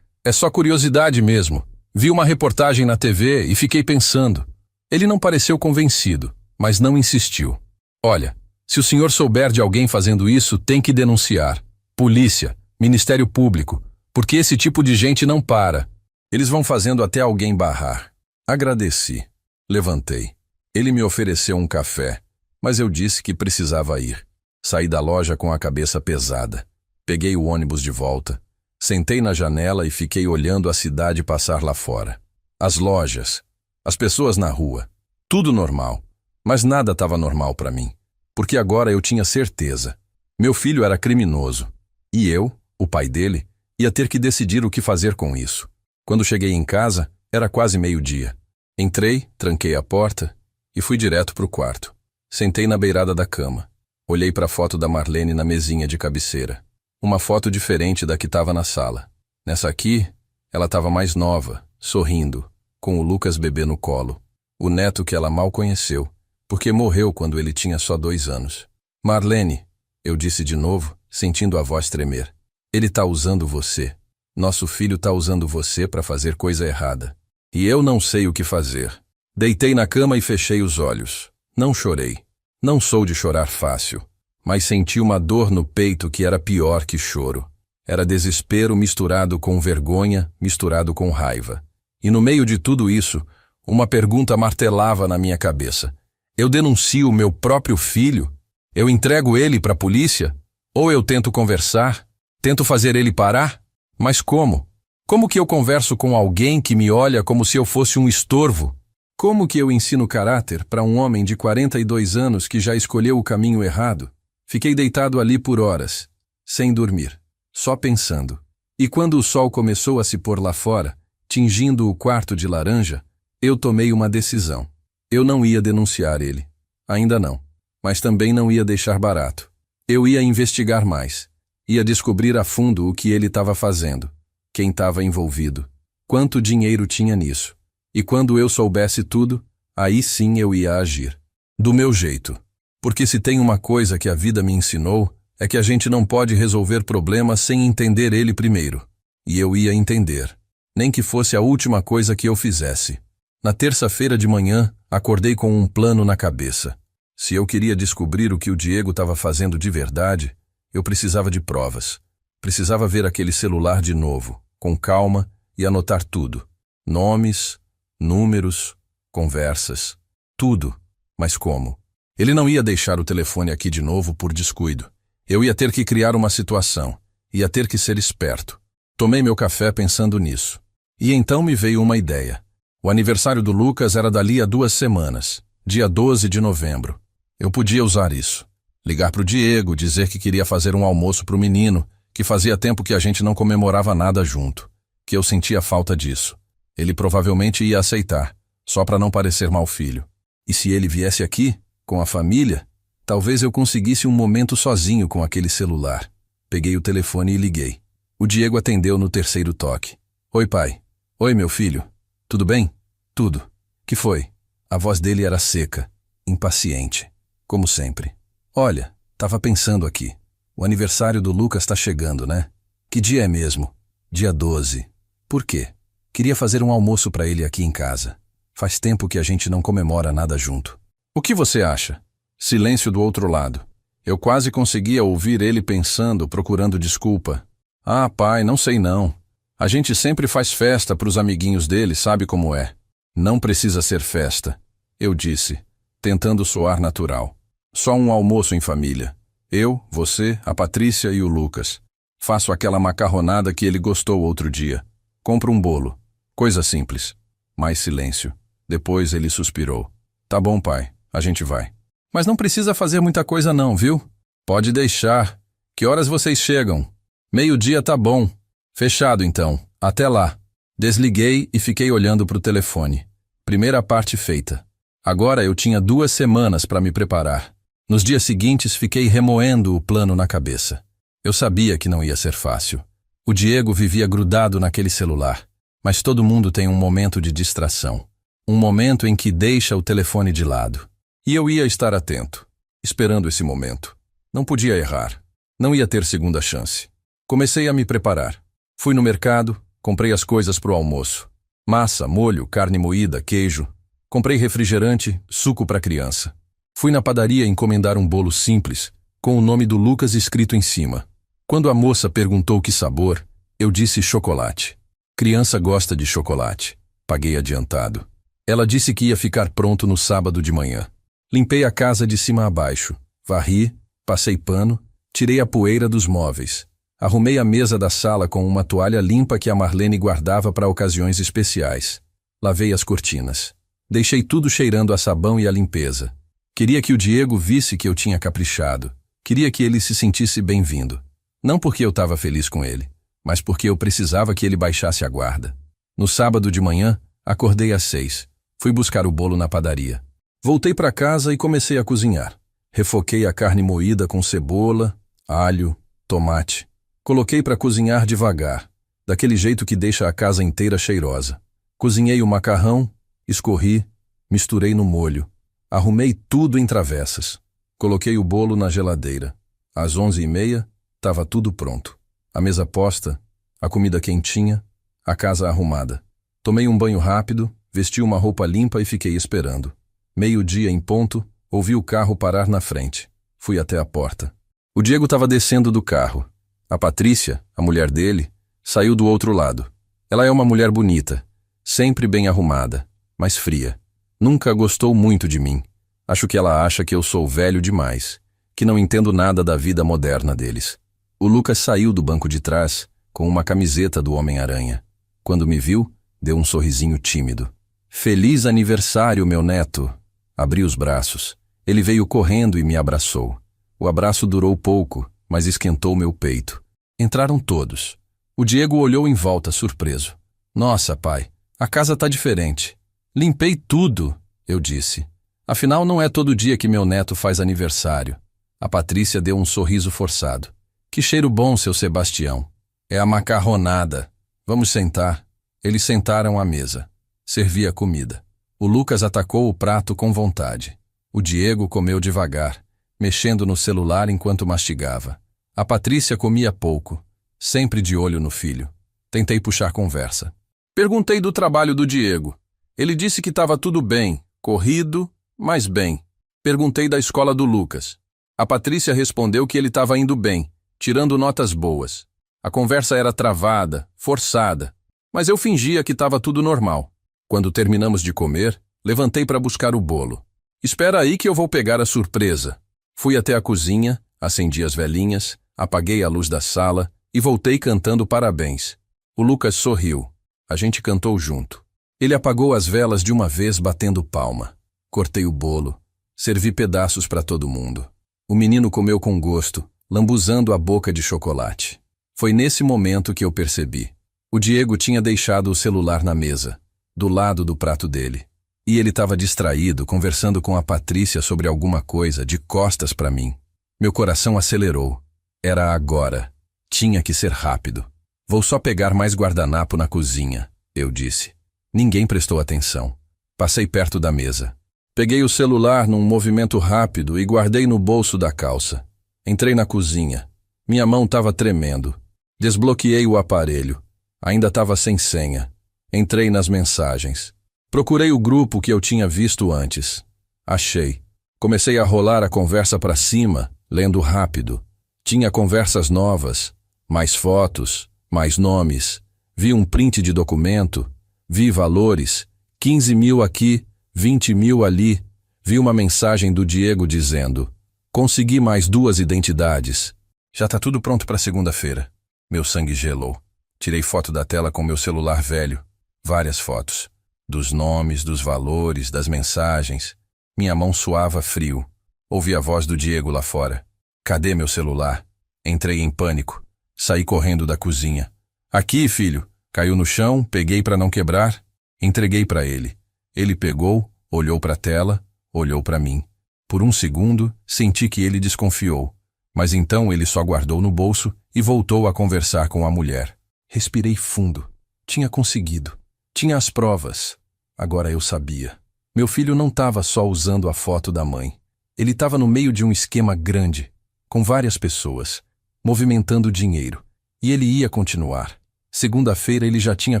só curiosidade mesmo. Vi uma reportagem na TV e fiquei pensando. Ele não pareceu convencido, mas não insistiu. Olha, se o senhor souber de alguém fazendo isso, tem que denunciar. Polícia, Ministério Público, porque esse tipo de gente não para. Eles vão fazendo até alguém barrar. Agradeci. Levantei. Ele me ofereceu um café, mas eu disse que precisava ir. Saí da loja com a cabeça pesada. Peguei o ônibus de volta. Sentei na janela e fiquei olhando a cidade passar lá fora. As lojas, as pessoas na rua, tudo normal. Mas nada estava normal para mim, porque agora eu tinha certeza. Meu filho era criminoso. E eu, o pai dele, ia ter que decidir o que fazer com isso. Quando cheguei em casa, era quase meio-dia. Entrei, tranquei a porta e fui direto para o quarto. Sentei na beirada da cama. Olhei para a foto da Marlene na mesinha de cabeceira. Uma foto diferente da que estava na sala. Nessa aqui, ela estava mais nova, sorrindo, com o Lucas bebê no colo. O neto que ela mal conheceu, porque morreu quando ele tinha só 2 anos. Marlene, eu disse de novo, sentindo a voz tremer. Ele está usando você. Nosso filho está usando você para fazer coisa errada. E eu não sei o que fazer. Deitei na cama e fechei os olhos. Não chorei. Não sou de chorar fácil. Mas senti uma dor no peito que era pior que choro. Era desespero misturado com vergonha, misturado com raiva. E no meio de tudo isso, uma pergunta martelava na minha cabeça. Eu denuncio meu próprio filho? Eu entrego ele para a polícia? Ou eu tento conversar? Tento fazer ele parar? Mas como? Como que eu converso com alguém que me olha como se eu fosse um estorvo? Como que eu ensino caráter para um homem de 42 anos que já escolheu o caminho errado? Fiquei deitado ali por horas, sem dormir, só pensando. E quando o sol começou a se pôr lá fora, tingindo o quarto de laranja, eu tomei uma decisão. Eu não ia denunciar ele. Ainda não. Mas também não ia deixar barato. Eu ia investigar mais. Ia descobrir a fundo o que ele estava fazendo. Quem estava envolvido. Quanto dinheiro tinha nisso. E quando eu soubesse tudo, aí sim eu ia agir. Do meu jeito. Porque se tem uma coisa que a vida me ensinou, é que a gente não pode resolver problemas sem entender ele primeiro. E eu ia entender. Nem que fosse a última coisa que eu fizesse. Na terça-feira de manhã, acordei com um plano na cabeça. Se eu queria descobrir o que o Diego estava fazendo de verdade, eu precisava de provas. Precisava ver aquele celular de novo, com calma, e anotar tudo. Nomes, números, conversas, tudo. Mas como? Ele não ia deixar o telefone aqui de novo por descuido. Eu ia ter que criar uma situação. Ia ter que ser esperto. Tomei meu café pensando nisso. E então me veio uma ideia. O aniversário do Lucas era dali a 2 semanas, dia 12 de novembro. Eu podia usar isso. Ligar para o Diego, dizer que queria fazer um almoço para o menino, que fazia tempo que a gente não comemorava nada junto, que eu sentia falta disso. Ele provavelmente ia aceitar, só para não parecer mau filho. E se ele viesse aqui, com a família, talvez eu conseguisse um momento sozinho com aquele celular. Peguei o telefone e liguei. O Diego atendeu no terceiro toque. Oi, pai. Oi, meu filho. Tudo bem? Tudo. Que foi? A voz dele era seca, impaciente, como sempre. Olha, tava pensando aqui. O aniversário do Lucas tá chegando, né? Que dia é mesmo? Dia 12. Por quê? Queria fazer um almoço para ele aqui em casa. Faz tempo que a gente não comemora nada junto. O que você acha? Silêncio do outro lado. Eu quase conseguia ouvir ele pensando, procurando desculpa. Ah, pai, não sei não. A gente sempre faz festa pros amiguinhos dele, sabe como é. Não precisa ser festa, eu disse, tentando soar natural. Só um almoço em família. Eu, você, a Patrícia e o Lucas. Faço aquela macarronada que ele gostou outro dia. Compro um bolo. Coisa simples. Mais silêncio. Depois ele suspirou. Tá bom, pai, a gente vai. Mas não precisa fazer muita coisa não, viu? Pode deixar. Que horas vocês chegam? 12h tá bom. Fechado então. Até lá. Desliguei e fiquei olhando para o telefone. Primeira parte feita. Agora eu tinha 2 semanas para me preparar. Nos dias seguintes fiquei remoendo o plano na cabeça. Eu sabia que não ia ser fácil. O Diego vivia grudado naquele celular. Mas todo mundo tem um momento de distração. Um momento em que deixa o telefone de lado. E eu ia estar atento, esperando esse momento. Não podia errar. Não ia ter segunda chance. Comecei a me preparar. Fui no mercado, comprei as coisas para o almoço. Massa, molho, carne moída, queijo. Comprei refrigerante, suco para criança. Fui na padaria encomendar um bolo simples, com o nome do Lucas escrito em cima. Quando a moça perguntou que sabor, eu disse chocolate. Criança gosta de chocolate. Paguei adiantado. Ela disse que ia ficar pronto no sábado de manhã. Limpei a casa de cima a baixo. Varri, passei pano, tirei a poeira dos móveis. Arrumei a mesa da sala com uma toalha limpa que a Marlene guardava para ocasiões especiais. Lavei as cortinas. Deixei tudo cheirando a sabão e a limpeza. Queria que o Diego visse que eu tinha caprichado. Queria que ele se sentisse bem-vindo. Não porque eu estava feliz com ele, mas porque eu precisava que ele baixasse a guarda. No sábado de manhã, acordei às 6. Fui buscar o bolo na padaria. Voltei para casa e comecei a cozinhar. Refoquei a carne moída com cebola, alho, tomate. Coloquei para cozinhar devagar, daquele jeito que deixa a casa inteira cheirosa. Cozinhei o macarrão, escorri, misturei no molho. Arrumei tudo em travessas. Coloquei o bolo na geladeira. Às 11h30, estava tudo pronto. A mesa posta, a comida quentinha, a casa arrumada. Tomei um banho rápido, vesti uma roupa limpa e fiquei esperando. 12:00 em ponto, ouvi o carro parar na frente. Fui até a porta. O Diego estava descendo do carro. A Patrícia, a mulher dele, saiu do outro lado. Ela é uma mulher bonita, sempre bem arrumada, mas fria. Nunca gostou muito de mim. Acho que ela acha que eu sou velho demais, que não entendo nada da vida moderna deles. O Lucas saiu do banco de trás com uma camiseta do Homem-Aranha. Quando me viu, deu um sorrisinho tímido. Feliz aniversário, meu neto! Abri os braços. Ele veio correndo e me abraçou. O abraço durou pouco, mas esquentou meu peito. Entraram todos. O Diego olhou em volta, surpreso. Nossa, pai, a casa tá diferente. Limpei tudo, eu disse. Afinal, não é todo dia que meu neto faz aniversário. A Patrícia deu um sorriso forçado. Que cheiro bom, seu Sebastião. É a macarronada. Vamos sentar. Eles sentaram à mesa. Servia comida. O Lucas atacou o prato com vontade. O Diego comeu devagar, mexendo no celular enquanto mastigava. A Patrícia comia pouco, sempre de olho no filho. Tentei puxar conversa. Perguntei do trabalho do Diego. Ele disse que estava tudo bem, corrido, mas bem. Perguntei da escola do Lucas. A Patrícia respondeu que ele estava indo bem, tirando notas boas. A conversa era travada, forçada, mas eu fingia que estava tudo normal. Quando terminamos de comer, levantei para buscar o bolo. Espera aí que eu vou pegar a surpresa. Fui até a cozinha, acendi as velinhas, apaguei a luz da sala e voltei cantando parabéns. O Lucas sorriu. A gente cantou junto. Ele apagou as velas de uma vez batendo palma. Cortei o bolo. Servi pedaços para todo mundo. O menino comeu com gosto, lambuzando a boca de chocolate. Foi nesse momento que eu percebi. O Diego tinha deixado o celular na mesa, do lado do prato dele. E ele estava distraído, conversando com a Patrícia sobre alguma coisa, de costas para mim. Meu coração acelerou. Era agora. Tinha que ser rápido. Vou só pegar mais guardanapo na cozinha, eu disse. Ninguém prestou atenção. Passei perto da mesa. Peguei o celular num movimento rápido e guardei no bolso da calça. Entrei na cozinha. Minha mão estava tremendo. Desbloqueei o aparelho. Ainda estava sem senha. Entrei nas mensagens. Procurei o grupo que eu tinha visto antes. Achei. Comecei a rolar a conversa para cima, lendo rápido. Tinha conversas novas, mais fotos, mais nomes. Vi um print de documento, vi valores, 15.000 aqui, 20.000 ali. Vi uma mensagem do Diego dizendo: consegui mais 2 identidades. Já tá tudo pronto para segunda-feira. Meu sangue gelou. Tirei foto da tela com meu celular velho. Várias fotos. Dos nomes, dos valores, das mensagens. Minha mão suava frio. Ouvi a voz do Diego lá fora. Cadê meu celular? Entrei em pânico. Saí correndo da cozinha. Aqui, filho. Caiu no chão, peguei para não quebrar. Entreguei para ele. Ele pegou, olhou para a tela, olhou para mim. Por um segundo, senti que ele desconfiou. Mas então ele só guardou no bolso e voltou a conversar com a mulher. Respirei fundo. Tinha conseguido. Tinha as provas. Agora eu sabia. Meu filho não estava só usando a foto da mãe. Ele estava no meio de um esquema grande, com várias pessoas, movimentando dinheiro. E ele ia continuar. Segunda-feira ele já tinha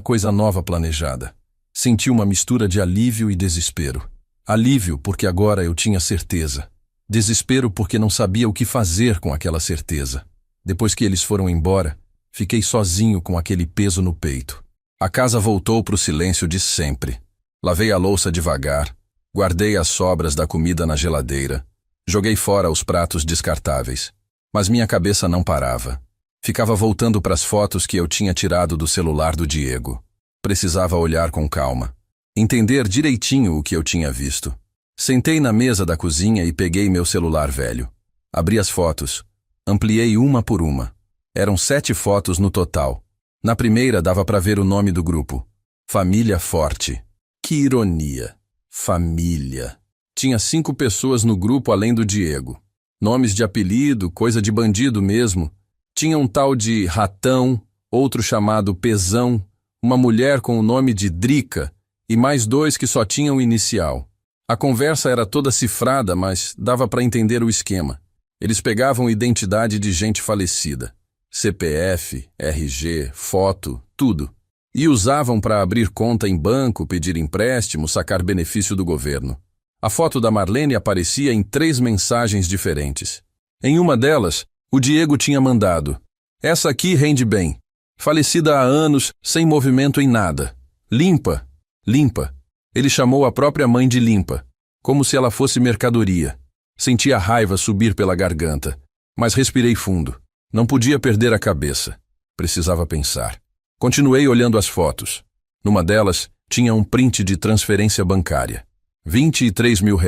coisa nova planejada. Senti uma mistura de alívio e desespero. Alívio porque agora eu tinha certeza. Desespero porque não sabia o que fazer com aquela certeza. Depois que eles foram embora, fiquei sozinho com aquele peso no peito. A casa voltou para o silêncio de sempre. Lavei a louça devagar, guardei as sobras da comida na geladeira, joguei fora os pratos descartáveis. Mas minha cabeça não parava. Ficava voltando para as fotos que eu tinha tirado do celular do Diego. Precisava olhar com calma, entender direitinho o que eu tinha visto. Sentei na mesa da cozinha e peguei meu celular velho. Abri as fotos. Ampliei uma por uma. Eram 7 fotos no total. Na primeira dava para ver o nome do grupo. Família Forte. Que ironia. Família. Tinha 5 pessoas no grupo além do Diego. Nomes de apelido, coisa de bandido mesmo. Tinha um tal de Ratão, outro chamado Pezão, uma mulher com o nome de Drica e mais 2 que só tinham inicial. A conversa era toda cifrada, mas dava para entender o esquema. Eles pegavam identidade de gente falecida. CPF, RG, foto, tudo. E usavam para abrir conta em banco, pedir empréstimo, sacar benefício do governo. A foto da Marlene aparecia em 3 mensagens diferentes. Em uma delas, o Diego tinha mandado: "Essa aqui rende bem. Falecida há anos, sem movimento em nada. Limpa, limpa." Ele chamou a própria mãe de limpa, como se ela fosse mercadoria. Senti a raiva subir pela garganta, mas respirei fundo. Não podia perder a cabeça. Precisava pensar. Continuei olhando as fotos. Numa delas, tinha um print de transferência bancária. R$ 23 mil.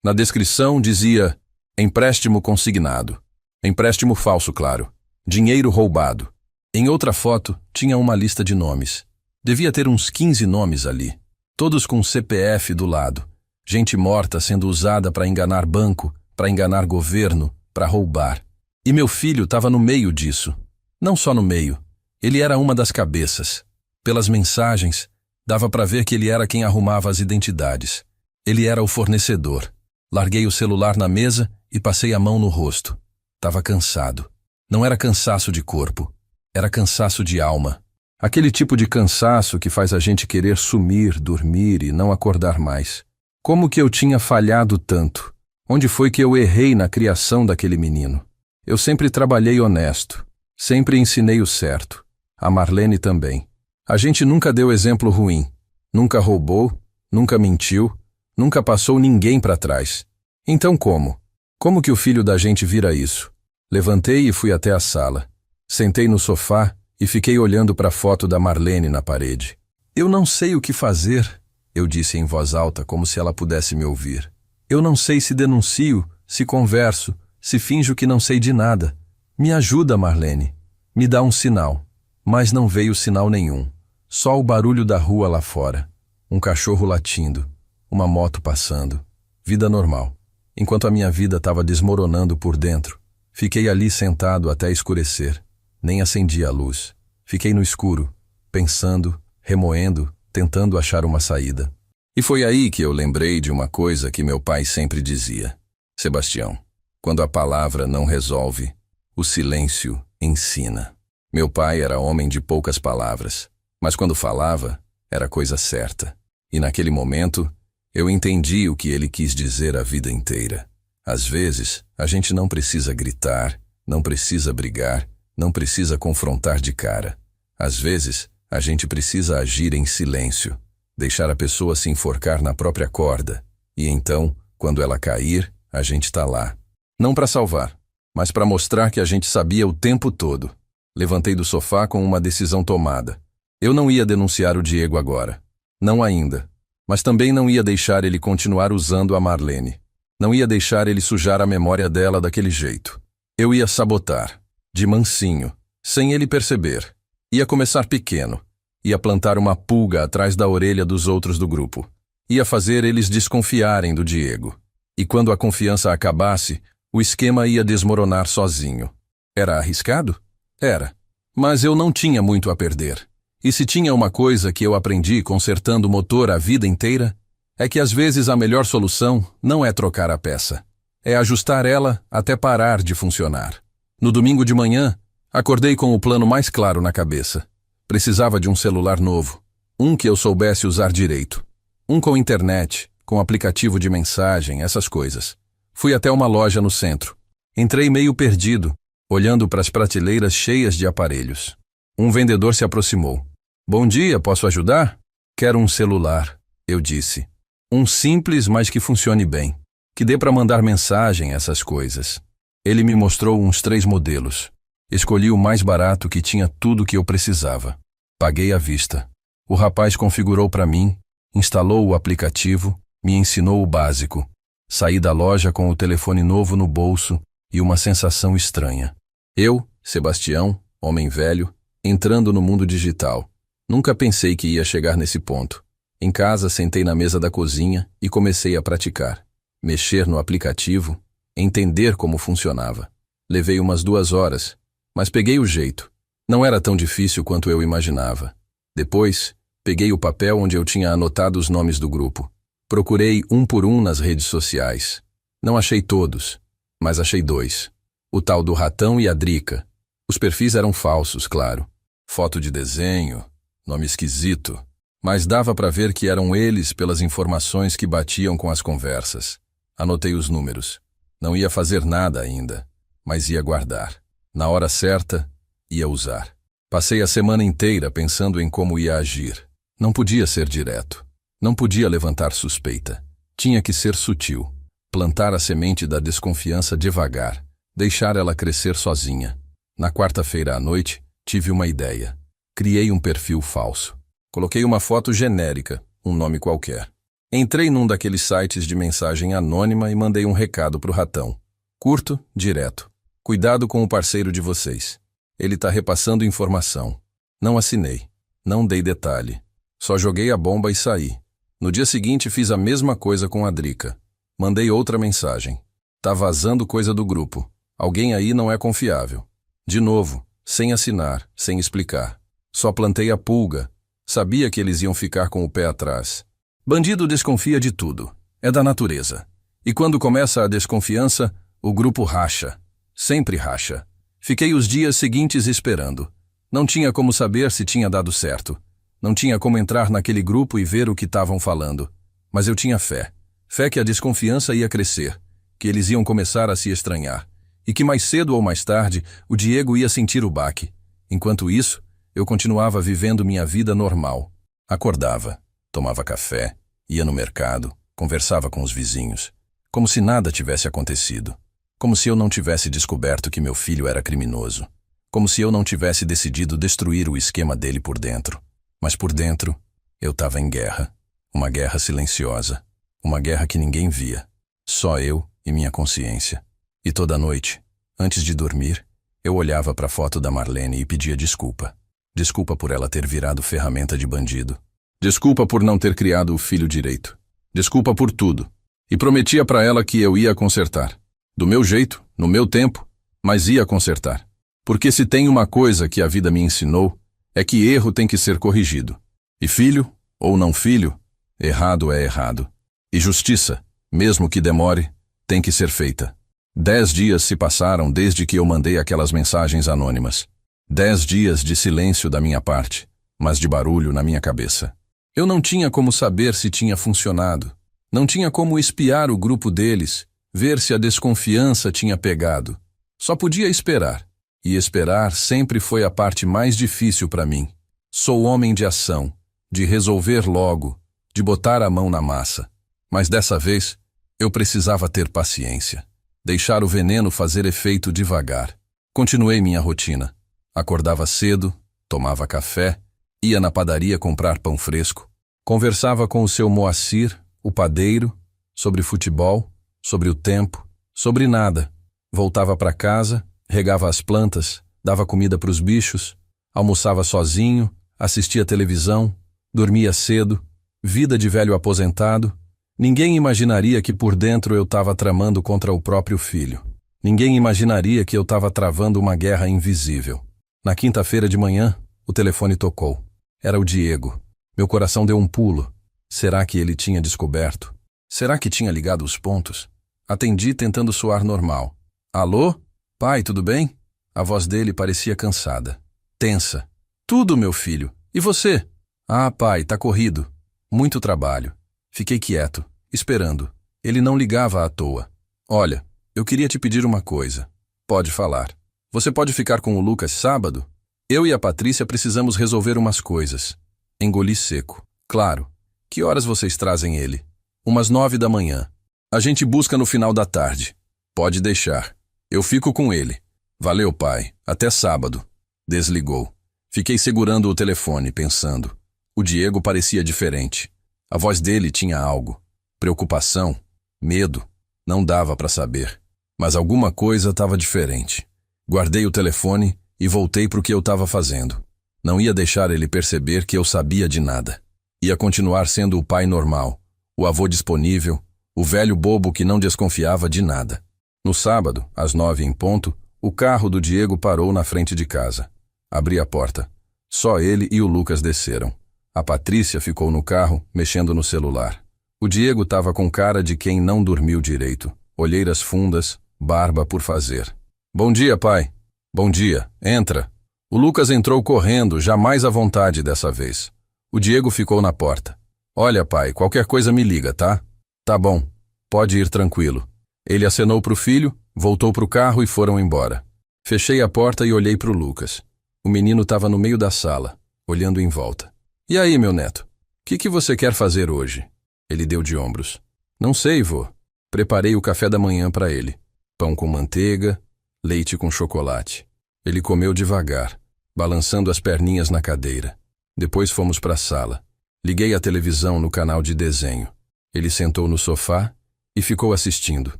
Na descrição dizia: empréstimo consignado. Empréstimo falso, claro. Dinheiro roubado. Em outra foto, tinha uma lista de nomes. Devia ter uns 15 nomes ali. Todos com CPF do lado. Gente morta sendo usada para enganar banco, para enganar governo, para roubar. E meu filho estava no meio disso. Não só no meio. Ele era uma das cabeças. Pelas mensagens, dava para ver que ele era quem arrumava as identidades. Ele era o fornecedor. Larguei o celular na mesa e passei a mão no rosto. Tava cansado. Não era cansaço de corpo. Era cansaço de alma. Aquele tipo de cansaço que faz a gente querer sumir, dormir e não acordar mais. Como que eu tinha falhado tanto? Onde foi que eu errei na criação daquele menino? Eu sempre trabalhei honesto. Sempre ensinei o certo. A Marlene também. A gente nunca deu exemplo ruim. Nunca roubou, nunca mentiu, nunca passou ninguém para trás. Então como? Como que o filho da gente vira isso? Levantei e fui até a sala. Sentei no sofá e fiquei olhando para a foto da Marlene na parede. Eu não sei o que fazer, eu disse em voz alta, como se ela pudesse me ouvir. Eu não sei se denuncio, se converso, se finjo que não sei de nada. Me ajuda, Marlene. Me dá um sinal. Mas não veio sinal nenhum. Só o barulho da rua lá fora. Um cachorro latindo. Uma moto passando. Vida normal. Enquanto a minha vida estava desmoronando por dentro, fiquei ali sentado até escurecer. Nem acendi a luz. Fiquei no escuro, pensando, remoendo, tentando achar uma saída. E foi aí que eu lembrei de uma coisa que meu pai sempre dizia. Sebastião, quando a palavra não resolve, o silêncio ensina. Meu pai era homem de poucas palavras, mas quando falava, era coisa certa. E naquele momento, eu entendi o que ele quis dizer a vida inteira. Às vezes, a gente não precisa gritar, não precisa brigar, não precisa confrontar de cara. Às vezes, a gente precisa agir em silêncio, deixar a pessoa se enforcar na própria corda. E então, quando ela cair, a gente está lá. Não para salvar, mas para mostrar que a gente sabia o tempo todo. Levantei do sofá com uma decisão tomada. Eu não ia denunciar o Diego agora. Não ainda. Mas também não ia deixar ele continuar usando a Marlene. Não ia deixar ele sujar a memória dela daquele jeito. Eu ia sabotar. De mansinho, sem ele perceber. Ia começar pequeno. Ia plantar uma pulga atrás da orelha dos outros do grupo. Ia fazer eles desconfiarem do Diego. E quando a confiança acabasse, o esquema ia desmoronar sozinho. Era arriscado? Era. Mas eu não tinha muito a perder. E se tinha uma coisa que eu aprendi consertando o motor a vida inteira, é que às vezes a melhor solução não é trocar a peça. É ajustar ela até parar de funcionar. No domingo de manhã, acordei com o plano mais claro na cabeça. Precisava de um celular novo. Um que eu soubesse usar direito. Um com internet, com aplicativo de mensagem, essas coisas. Fui até uma loja no centro. Entrei meio perdido, olhando para as prateleiras cheias de aparelhos. Um vendedor se aproximou. Bom dia, posso ajudar? Quero um celular, eu disse. Um simples, mas que funcione bem. Que dê para mandar mensagem, essas coisas. Ele me mostrou uns 3 modelos. Escolhi o mais barato que tinha tudo o que eu precisava. Paguei à vista. O rapaz configurou para mim, instalou o aplicativo, me ensinou o básico. Saí da loja com o telefone novo no bolso e uma sensação estranha. Eu, Sebastião, homem velho, entrando no mundo digital. Nunca pensei que ia chegar nesse ponto. Em casa, sentei na mesa da cozinha e comecei a praticar. Mexer no aplicativo, entender como funcionava. Levei umas 2 horas, mas peguei o jeito. Não era tão difícil quanto eu imaginava. Depois, peguei o papel onde eu tinha anotado os nomes do grupo. Procurei um por um nas redes sociais. Não achei todos, mas achei 2. O tal do Ratão e a Drica. Os perfis eram falsos, claro. Foto de desenho. Nome esquisito. Mas dava para ver que eram eles pelas informações que batiam com as conversas. Anotei os números. Não ia fazer nada ainda, mas ia guardar. Na hora certa, ia usar. Passei a semana inteira pensando em como ia agir. Não podia ser direto. Não podia levantar suspeita. Tinha que ser sutil. Plantar a semente da desconfiança devagar. Deixar ela crescer sozinha. Na quarta-feira à noite, tive uma ideia. Criei um perfil falso. Coloquei uma foto genérica, um nome qualquer. Entrei num daqueles sites de mensagem anônima e mandei um recado pro ratão. Curto, direto. Cuidado com o parceiro de vocês. Ele tá repassando informação. Não assinei. Não dei detalhe. Só joguei a bomba e saí. No dia seguinte fiz a mesma coisa com a Drica. Mandei outra mensagem. Tá vazando coisa do grupo. Alguém aí não é confiável. De novo, sem assinar, sem explicar. Só plantei a pulga. Sabia que eles iam ficar com o pé atrás. Bandido desconfia de tudo. É da natureza. E quando começa a desconfiança, o grupo racha. Sempre racha. Fiquei os dias seguintes esperando. Não tinha como saber se tinha dado certo. Não tinha como entrar naquele grupo e ver o que estavam falando. Mas eu tinha fé. Fé que a desconfiança ia crescer. Que eles iam começar a se estranhar. E que mais cedo ou mais tarde, o Diego ia sentir o baque. Enquanto isso, eu continuava vivendo minha vida normal. Acordava, tomava café, ia no mercado, conversava com os vizinhos. Como se nada tivesse acontecido. Como se eu não tivesse descoberto que meu filho era criminoso. Como se eu não tivesse decidido destruir o esquema dele por dentro. Mas por dentro, eu estava em guerra. Uma guerra silenciosa. Uma guerra que ninguém via. Só eu e minha consciência. E toda noite, antes de dormir, eu olhava para a foto da Marlene e pedia desculpa. Desculpa por ela ter virado ferramenta de bandido. Desculpa por não ter criado o filho direito. Desculpa por tudo. E prometia para ela que eu ia consertar. Do meu jeito, no meu tempo, mas ia consertar. Porque se tem uma coisa que a vida me ensinou, é que erro tem que ser corrigido. E filho, ou não filho, errado é errado. E justiça, mesmo que demore, tem que ser feita. 10 dias se passaram desde que eu mandei aquelas mensagens anônimas. 10 dias de silêncio da minha parte, mas de barulho na minha cabeça. Eu não tinha como saber se tinha funcionado. Não tinha como espiar o grupo deles, ver se a desconfiança tinha pegado. Só podia esperar. E esperar sempre foi a parte mais difícil para mim. Sou homem de ação, de resolver logo, de botar a mão na massa. Mas dessa vez, eu precisava ter paciência. Deixar o veneno fazer efeito devagar. Continuei minha rotina. Acordava cedo, tomava café, ia na padaria comprar pão fresco, conversava com o seu Moacir, o padeiro, sobre futebol, sobre o tempo, sobre nada. Voltava para casa, regava as plantas, dava comida para os bichos, almoçava sozinho, assistia televisão, dormia cedo, vida de velho aposentado. Ninguém imaginaria que por dentro eu estava tramando contra o próprio filho. Ninguém imaginaria que eu estava travando uma guerra invisível. Na quinta-feira de manhã, o telefone tocou. Era o Diego. Meu coração deu um pulo. Será que ele tinha descoberto? Será que tinha ligado os pontos? Atendi tentando soar normal. Alô? Pai, tudo bem? A voz dele parecia cansada. Tensa. Tudo, meu filho. E você? Ah, pai, tá corrido. Muito trabalho. Fiquei quieto, esperando. Ele não ligava à toa. Olha, eu queria te pedir uma coisa. Pode falar. Você pode ficar com o Lucas sábado? Eu e a Patrícia precisamos resolver umas coisas. Engoli seco. Claro. Que horas vocês trazem ele? Umas 9 da manhã. A gente busca no final da tarde. Pode deixar. Eu fico com ele. Valeu, pai. Até sábado. Desligou. Fiquei segurando o telefone, pensando. O Diego parecia diferente. A voz dele tinha algo. Preocupação. Medo. Não dava para saber. Mas alguma coisa estava diferente. Guardei o telefone e voltei para o que eu estava fazendo. Não ia deixar ele perceber que eu sabia de nada. Ia continuar sendo o pai normal, o avô disponível, o velho bobo que não desconfiava de nada. No sábado, às 9 em ponto, o carro do Diego parou na frente de casa. Abri a porta. Só ele e o Lucas desceram. A Patrícia ficou no carro, mexendo no celular. O Diego estava com cara de quem não dormiu direito. Olheiras fundas, barba por fazer. Bom dia, pai. Bom dia. Entra. O Lucas entrou correndo, já mais à vontade dessa vez. O Diego ficou na porta. Olha, pai, qualquer coisa me liga, tá? Tá bom, pode ir tranquilo. Ele acenou pro filho, voltou pro carro e foram embora. Fechei a porta e olhei pro Lucas. O menino estava no meio da sala, olhando em volta. E aí, meu neto? O que você quer fazer hoje? Ele deu de ombros. Não sei, vô. Preparei o café da manhã para ele. Pão com manteiga, leite com chocolate. Ele comeu devagar, balançando as perninhas na cadeira. Depois fomos para a sala. Liguei a televisão no canal de desenho. Ele sentou no sofá e ficou assistindo.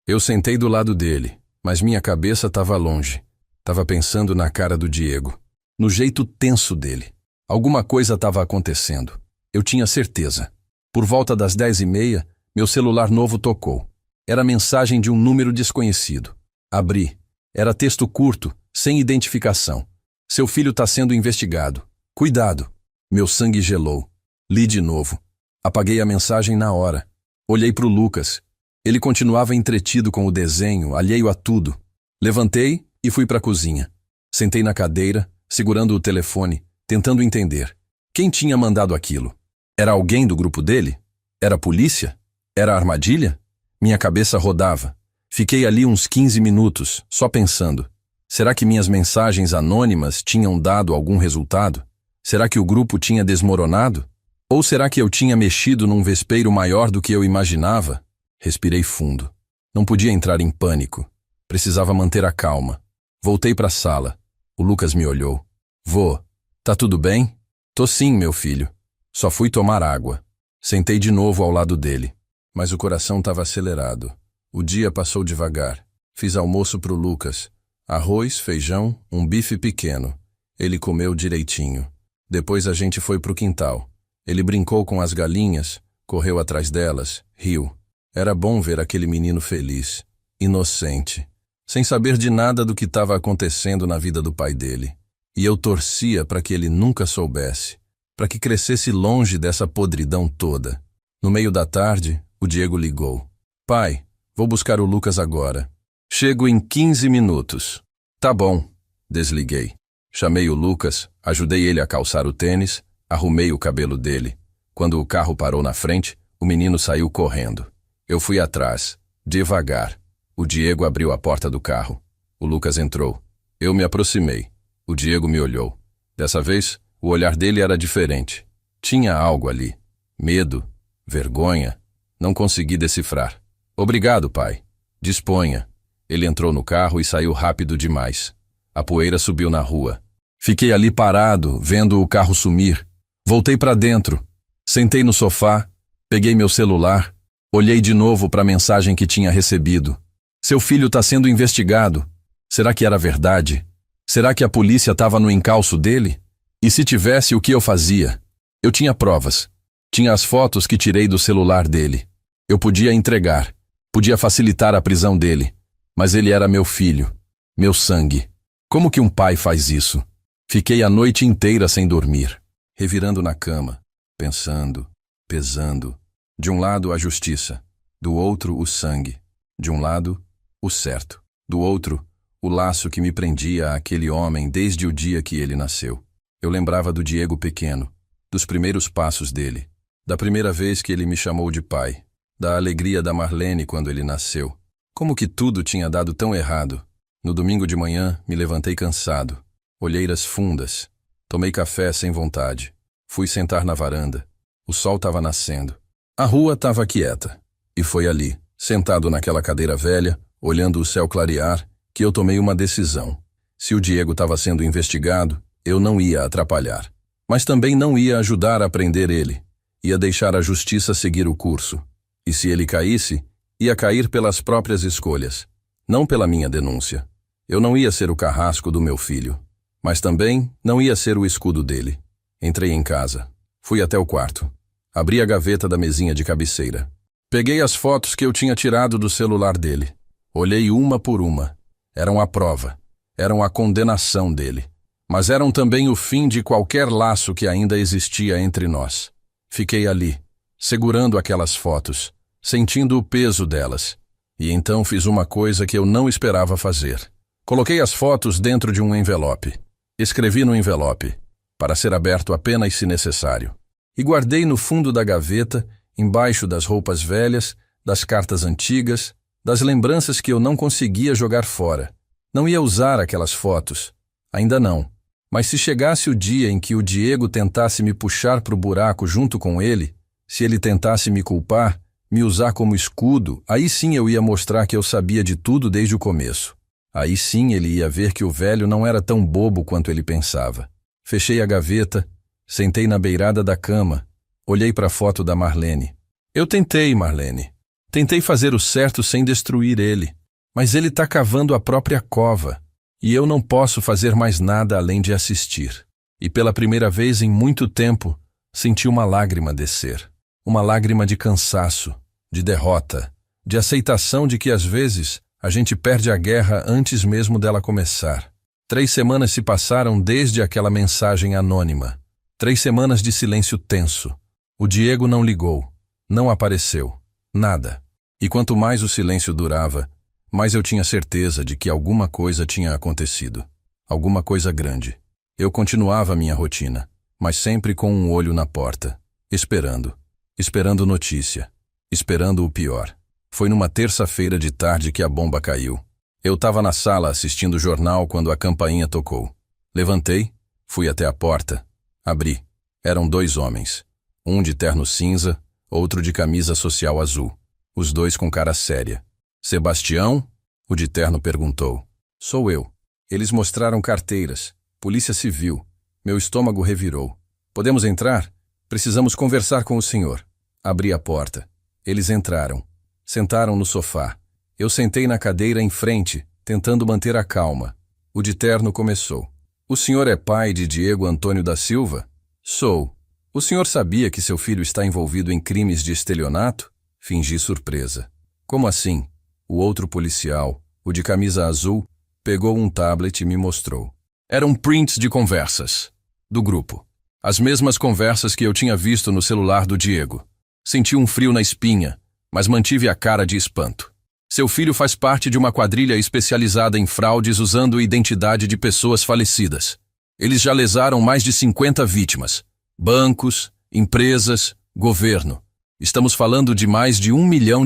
Eu sentei do lado dele, mas minha cabeça estava longe. Estava pensando na cara do Diego, no jeito tenso dele. Alguma coisa estava acontecendo. Eu tinha certeza. Por volta das 10h30, meu celular novo tocou. Era mensagem de um número desconhecido. Abri. Era texto curto, sem identificação. Seu filho está sendo investigado. Cuidado. Meu sangue gelou. Li de novo. Apaguei a mensagem na hora. Olhei para o Lucas. Ele continuava entretido com o desenho, alheio a tudo. Levantei e fui para a cozinha. Sentei na cadeira, segurando o telefone, tentando entender. Quem tinha mandado aquilo? Era alguém do grupo dele? Era a polícia? Era a armadilha? Minha cabeça rodava. Fiquei ali uns 15 minutos, só pensando. Será que minhas mensagens anônimas tinham dado algum resultado? Será que o grupo tinha desmoronado? Ou será que eu tinha mexido num vespeiro maior do que eu imaginava? Respirei fundo. Não podia entrar em pânico. Precisava manter a calma. Voltei para a sala. O Lucas me olhou. Vô, tá tudo bem? Tô sim, meu filho. Só fui tomar água. Sentei de novo ao lado dele. Mas o coração estava acelerado. O dia passou devagar. Fiz almoço pro Lucas. Arroz, feijão, um bife pequeno. Ele comeu direitinho. Depois a gente foi pro quintal. Ele brincou com as galinhas, correu atrás delas, riu. Era bom ver aquele menino feliz, inocente, sem saber de nada do que estava acontecendo na vida do pai dele. E eu torcia para que ele nunca soubesse, para que crescesse longe dessa podridão toda. No meio da tarde, o Diego ligou. Pai, vou buscar o Lucas agora. Chego em 15 minutos. Tá bom. Desliguei. Chamei o Lucas, ajudei ele a calçar o tênis, arrumei o cabelo dele. Quando o carro parou na frente, o menino saiu correndo. Eu fui atrás, devagar. O Diego abriu a porta do carro. O Lucas entrou. Eu me aproximei. O Diego me olhou. Dessa vez, o olhar dele era diferente. Tinha algo ali. Medo, vergonha. Não consegui decifrar. Obrigado, pai. Disponha. Ele entrou no carro e saiu rápido demais. A poeira subiu na rua. Fiquei ali parado, vendo o carro sumir. Voltei para dentro. Sentei no sofá, peguei meu celular, olhei de novo para a mensagem que tinha recebido. Seu filho está sendo investigado. Será que era verdade? Será que a polícia estava no encalço dele? E se tivesse, o que eu fazia? Eu tinha provas. Tinha as fotos que tirei do celular dele. Eu podia entregar. Podia facilitar a prisão dele. Mas ele era meu filho. Meu sangue. Como que um pai faz isso? Fiquei a noite inteira sem dormir, revirando na cama, pensando, pesando. De um lado, a justiça. Do outro, o sangue. De um lado, o certo. Do outro, o laço que me prendia àquele homem desde o dia que ele nasceu. Eu lembrava do Diego pequeno, dos primeiros passos dele, da primeira vez que ele me chamou de pai, da alegria da Marlene quando ele nasceu. Como que tudo tinha dado tão errado? No domingo de manhã, me levantei cansado, olheiras fundas. Tomei café sem vontade. Fui sentar na varanda. O sol estava nascendo. A rua estava quieta. E foi ali, sentado naquela cadeira velha, olhando o céu clarear, que eu tomei uma decisão. Se o Diego estava sendo investigado, eu não ia atrapalhar. Mas também não ia ajudar a prender ele. Ia deixar a justiça seguir o curso. E se ele caísse, ia cair pelas próprias escolhas, não pela minha denúncia. Eu não ia ser o carrasco do meu filho, mas também não ia ser o escudo dele. Entrei em casa. Fui até o quarto. Abri a gaveta da mesinha de cabeceira. Peguei as fotos que eu tinha tirado do celular dele. Olhei uma por uma. Eram a prova. Eram a condenação dele. Mas eram também o fim de qualquer laço que ainda existia entre nós. Fiquei ali, segurando aquelas fotos, sentindo o peso delas. E então fiz uma coisa que eu não esperava fazer. Coloquei as fotos dentro de um envelope. Escrevi no envelope, para ser aberto apenas se necessário, e guardei no fundo da gaveta, embaixo das roupas velhas, das cartas antigas, das lembranças que eu não conseguia jogar fora. Não ia usar aquelas fotos. Ainda não. Mas se chegasse o dia em que o Diego tentasse me puxar para o buraco junto com ele, se ele tentasse me culpar, me usar como escudo, aí sim eu ia mostrar que eu sabia de tudo desde o começo. Aí sim ele ia ver que o velho não era tão bobo quanto ele pensava. Fechei a gaveta, sentei na beirada da cama, olhei para a foto da Marlene. Eu tentei, Marlene. Tentei fazer o certo sem destruir ele, mas ele está cavando a própria cova, e eu não posso fazer mais nada além de assistir. E pela primeira vez em muito tempo, senti uma lágrima descer. Uma lágrima de cansaço, de derrota, de aceitação de que às vezes a gente perde a guerra antes mesmo dela começar. 3 semanas se passaram desde aquela mensagem anônima. 3 semanas de silêncio tenso. O Diego não ligou, não apareceu, nada. E quanto mais o silêncio durava, mais eu tinha certeza de que alguma coisa tinha acontecido. Alguma coisa grande. Eu continuava minha rotina, mas sempre com um olho na porta, esperando. Esperando notícia, esperando o pior. Foi numa terça-feira de tarde que a bomba caiu. Eu estava na sala assistindo o jornal quando a campainha tocou. Levantei, fui até a porta, abri. Eram 2 homens. Um de terno cinza, outro de camisa social azul. Os 2 com cara séria. Sebastião? O de terno perguntou. Sou eu. Eles mostraram carteiras. Polícia Civil. Meu estômago revirou. Podemos entrar? Precisamos conversar com o senhor. Abri a porta. Eles entraram. Sentaram no sofá. Eu sentei na cadeira em frente, tentando manter a calma. O de terno começou. O senhor é pai de Diego Antônio da Silva? Sou. O senhor sabia que seu filho está envolvido em crimes de estelionato? Fingi surpresa. Como assim? O outro policial, o de camisa azul, pegou um tablet e me mostrou. Eram prints de conversas. Do grupo. As mesmas conversas que eu tinha visto no celular do Diego. Senti um frio na espinha, mas mantive a cara de espanto. Seu filho faz parte de uma quadrilha especializada em fraudes usando identidade de pessoas falecidas. Eles já lesaram mais de 50 vítimas. Bancos, empresas, governo. Estamos falando de mais de R$1 milhão